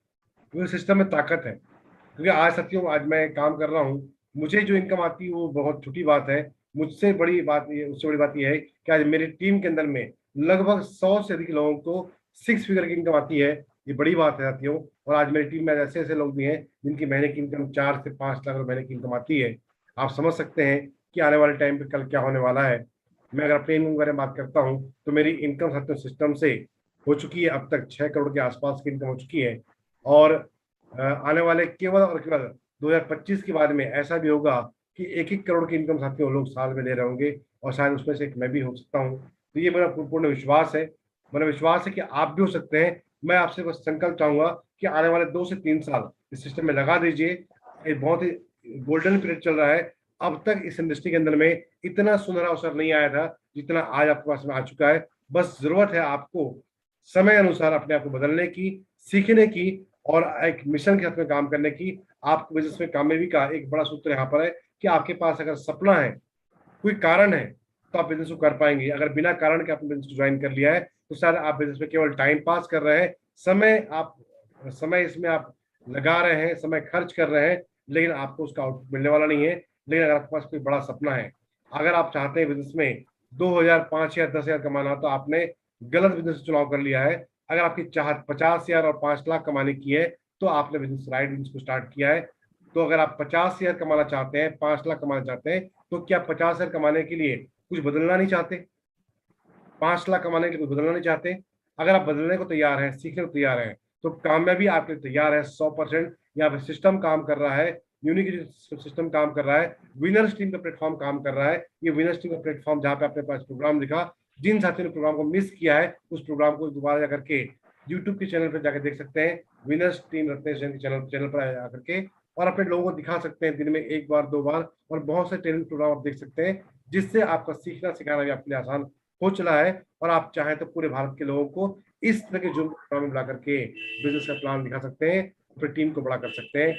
Speaker 3: क्योंकि सिस्टम में ताकत है। क्योंकि आज साथियों आज मैं काम कर रहा हूँ, मुझे जो इनकम आती है वो बहुत छोटी बात है। मुझसे बड़ी बात ये, उससे बड़ी बात यह है कि आज मेरी टीम के अंदर में लगभग 100 से अधिक लोगों को 6 फिगर की इनकम आती है। ये बड़ी बात है साथियों। और आज मेरी टीम में ऐसे ऐसे लोग भी हैं जिनकी महीने की इनकम 4 से 5 लाख महीने की इनकम आती है। आप समझ सकते हैं कि आने वाले टाइम पे कल क्या होने वाला है। मैं अगर अपनी इनकम के बारे में बात करता हूँ तो मेरी इनकम साथियों सिस्टम से हो चुकी है, अब तक 6 करोड़ के आसपास की इनकम हो चुकी है। और आने वाले केवल और केवल 2025 के बाद में ऐसा भी होगा कि 1-1 करोड़ की इनकम साथियों लोग साल में ले रहे होंगे, और शायद उसमें से एक मैं भी हो सकता हूँ। तो ये मेरा पूर्ण विश्वास है। मेरा विश्वास है कि आप भी हो सकते हैं। मैं आपसे बस संकल्प चाहूंगा कि आने वाले 2 से 3 साल इस सिस्टम में लगा दीजिए। एक बहुत ही गोल्डन पीरियड चल रहा है। अब तक इस इंडस्ट्री के अंदर में इतना सुनहरा अवसर नहीं आया था जितना आज आपके पास में आ चुका है। बस जरूरत है आपको समय अनुसार अपने आप को बदलने की, सीखने की और एक मिशन के साथ में काम करने की। आपको बिजनेस में कामयाबी का एक बड़ा सूत्र यहाँ पर है कि आपके पास अगर सपना है, कोई कारण है, तो आप बिजनेस को कर पाएंगे। अगर बिना कारण के आपने बिजनेस को ज्वाइन कर लिया है तो शायद आप बिजनेस में केवल टाइम पास कर रहे हैं, समय इसमें आप लगा रहे हैं, समय खर्च कर रहे हैं, लेकिन आपको उसका आउटपुट मिलने वाला नहीं है। लेकिन अगर आपके पास कोई बड़ा सपना है, अगर आप चाहते हैं बिजनेस में 2000, 5000, 10,000 कमाना, तो आपने गलत बिजनेस चुनाव कर लिया है। अगर आपकी चाहत 50,000 और 5 लाख कमाने की है तो आपने बिजनेस राइट बिजनेस को स्टार्ट किया है। तो अगर आप 50,000 कमाना चाहते हैं, 5 लाख कमाना चाहते हैं, तो क्या 50,000 कमाने के लिए कुछ बदलना नहीं चाहते? 5 लाख कमाने के लिए कुछ बदलना नहीं चाहते? अगर आप बदलने को तैयार हैं, सीखने को तैयार हैं, तो कामयाबी आपके लिए तैयार है 100%। यहाँ पे सिस्टम काम कर रहा है, यूनिक सिस्टम काम कर रहा है, विनर्स टीम का प्लेटफॉर्म काम कर रहा है। ये विनर्स टीम का प्लेटफॉर्म जहाँ पे अपने पास प्रोग्राम दिखा, जिन साथियों ने प्रोग्राम को मिस किया है उस प्रोग्राम को दोबारा जाकर के यूट्यूब के चैनल पर जाकर देख सकते हैं, विनर्स टीम रत्नेश जैन के चैनल पर जाकर के, और अपने लोगों को दिखा सकते हैं दिन में 1 बार 2 बार, और बहुत से ट्रेनिंग प्रोग्राम आप देख सकते हैं, जिससे आपका सीखना सिखाना भी आपके लिए आसान हो चला है। और आप चाहें तो पूरे भारत के लोगों को इस तरह के जो प्रोग्राम मिला करके बिजनेस का प्लान दिखा सकते हैं, अपनी टीम को बड़ा कर सकते हैं।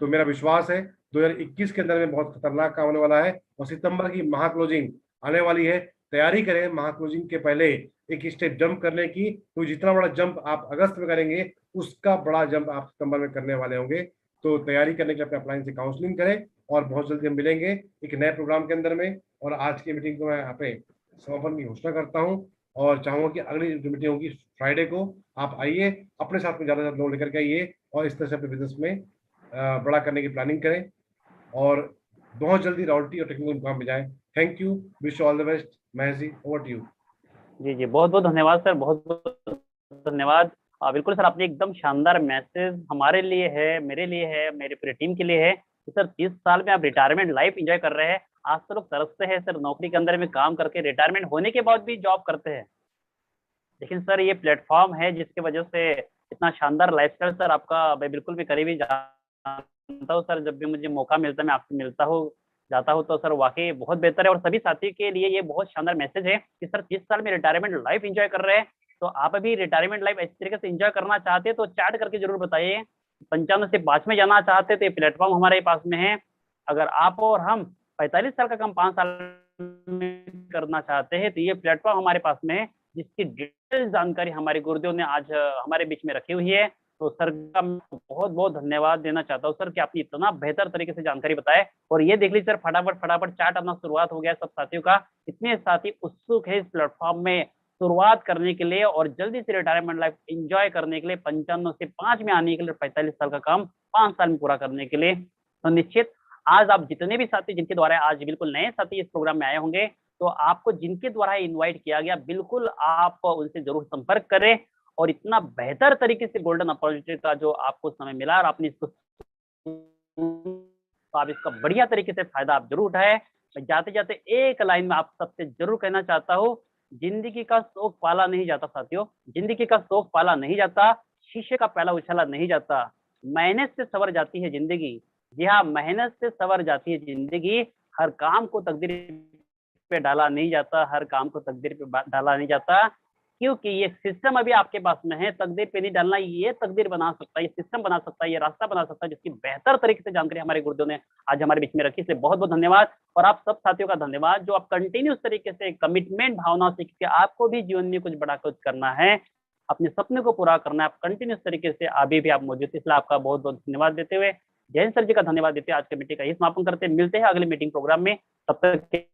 Speaker 3: तो मेरा विश्वास है 2021 के अंदर में बहुत खतरनाक काम होने वाला है, और सितंबर की महाक्लोजिंग आने वाली है। तैयारी करें महाक्लोजिंग के पहले एक स्टेप जंप करने की, तो जितना बड़ा जंप आप अगस्त में करेंगे उसका बड़ा जंप आप सितंबर में करने वाले होंगे। तो तैयारी करने के लिए अपने अपलाइन से काउंसलिंग करें, और बहुत जल्दी हम मिलेंगे एक नए प्रोग्राम के अंदर में। और आज की मीटिंग को मैं यहाँ पे समापन की घोषणा करता हूँ, और चाहूंगा कि अगली जो मीटिंग होगी फ्राइडे को आप आइए, अपने साथ में ज़्यादा से ज़्यादा लोग लेकर के आइए, और इस तरह से अपने बिजनेस में बड़ा करने की प्लानिंग करें, और बहुत जल्दी रॉयल्टी और टेक्निकल मुकाम पे जाएं। Thank you, wish all the best. Mahesh ji, over to you.
Speaker 2: जी बहुत बहुत धन्यवाद सर, बहुत बहुत धन्यवाद। बिल्कुल सर, आपने एकदम शानदार मैसेज हमारे लिए है, मेरे लिए है, मेरे पूरी टीम के लिए है कि सर 30 साल में आप रिटायरमेंट लाइफ एंजॉय कर रहे हैं। आज तो लोग तरसते हैं सर, नौकरी के अंदर में काम करके रिटायरमेंट होने के बाद भी जॉब करते हैं, लेकिन सर ये प्लेटफॉर्म है जिसकी वजह से इतना शानदार लाइफस्टाइल सर आपका मैं बिल्कुल भी करीबी जानता हूँ सर। जब भी मुझे मौका मिलता है मैं आपसे मिलता हूँ, जाता हूँ, तो सर वाकई बहुत बेहतर है। और सभी साथी के लिए ये बहुत शानदार मैसेज है कि सर 30 साल में रिटायरमेंट लाइफ एंजॉय कर रहे हैं, तो आप अभी रिटायरमेंट लाइफ इस तरीके से एंजॉय करना चाहते हैं तो चैट करके जरूर बताइए। 95 से 5 में जाना चाहते तो ये प्लेटफॉर्म हमारे पास में है। अगर आप और हम 45 साल का काम 5 साल में करना चाहते हैं तो ये प्लेटफॉर्म हमारे पास में है, जिसकी डिटेल जानकारी हमारे गुरुदेव ने आज हमारे बीच में रखी हुई है। तो सर का मैं बहुत बहुत धन्यवाद देना चाहता हूँ सर कि आपने इतना बेहतर तरीके से जानकारी बताए। और ये देख लीजिए सर, फटाफट चैट अपना शुरुआत हो गया सब साथियों का। इतने साथी उत्सुक है इस प्लेटफॉर्म में शुरुआत करने के लिए और जल्दी से रिटायरमेंट लाइफ एंजॉय करने के लिए, 95 से 5 में आने के लिए, 45 साल का काम 5 साल में पूरा करने के लिए। तो निश्चित आज आप जितने भी साथी जिनके द्वारा आज बिल्कुल नए साथी इस प्रोग्राम में आए होंगे, तो आपको जिनके द्वारा इनवाइट किया गया बिल्कुल आप उनसे जरूर संपर्क करें। और इतना बेहतर तरीके से गोल्डन अपॉर्चुनिटी का जो आपको समय मिला और आपने इसको, तो आप इसका बढ़िया तरीके से फायदा आप जरूर उठाए। मैं जाते जाते एक लाइन में आप सबसे जरूर कहना चाहता हूँ, जिंदगी का शौक पाला नहीं जाता साथियों, जिंदगी का शौक पाला नहीं जाता, शीशे का प्याला उछाला नहीं जाता, मेहनत से सवर जाती है जिंदगी। जी हाँ, मेहनत से सवर जाती है जिंदगी। हर काम को तकदीर पे डाला नहीं जाता, हर काम को तकदीर पे डाला नहीं जाता, क्योंकि ये सिस्टम अभी आपके पास में है। तकदीर पे नहीं डालना, ये तकदीर बना सकता है, ये सिस्टम बना सकता है, ये रास्ता बना सकता है, जिसकी बेहतर तरीके से जानकारी हमारे गुरुदेव ने आज हमारे बीच में रखी। इसलिए बहुत बहुत धन्यवाद। और आप सब साथियों का धन्यवाद जो आप कंटिन्यूस तरीके से कमिटमेंट भावना से, क्योंकि आपको भी जीवन में कुछ बड़ा कुछ करना है, अपने सपने को पूरा करना है, आप कंटिन्यूस तरीके से अभी भी आप मौजूद, इसलिए आपका बहुत बहुत धन्यवाद देते हुए, जयंत सर जी का धन्यवाद देते हुए आज की मीटिंग का ही समापन करते हैं। मिलते हैं अगले मीटिंग प्रोग्राम में, तब तक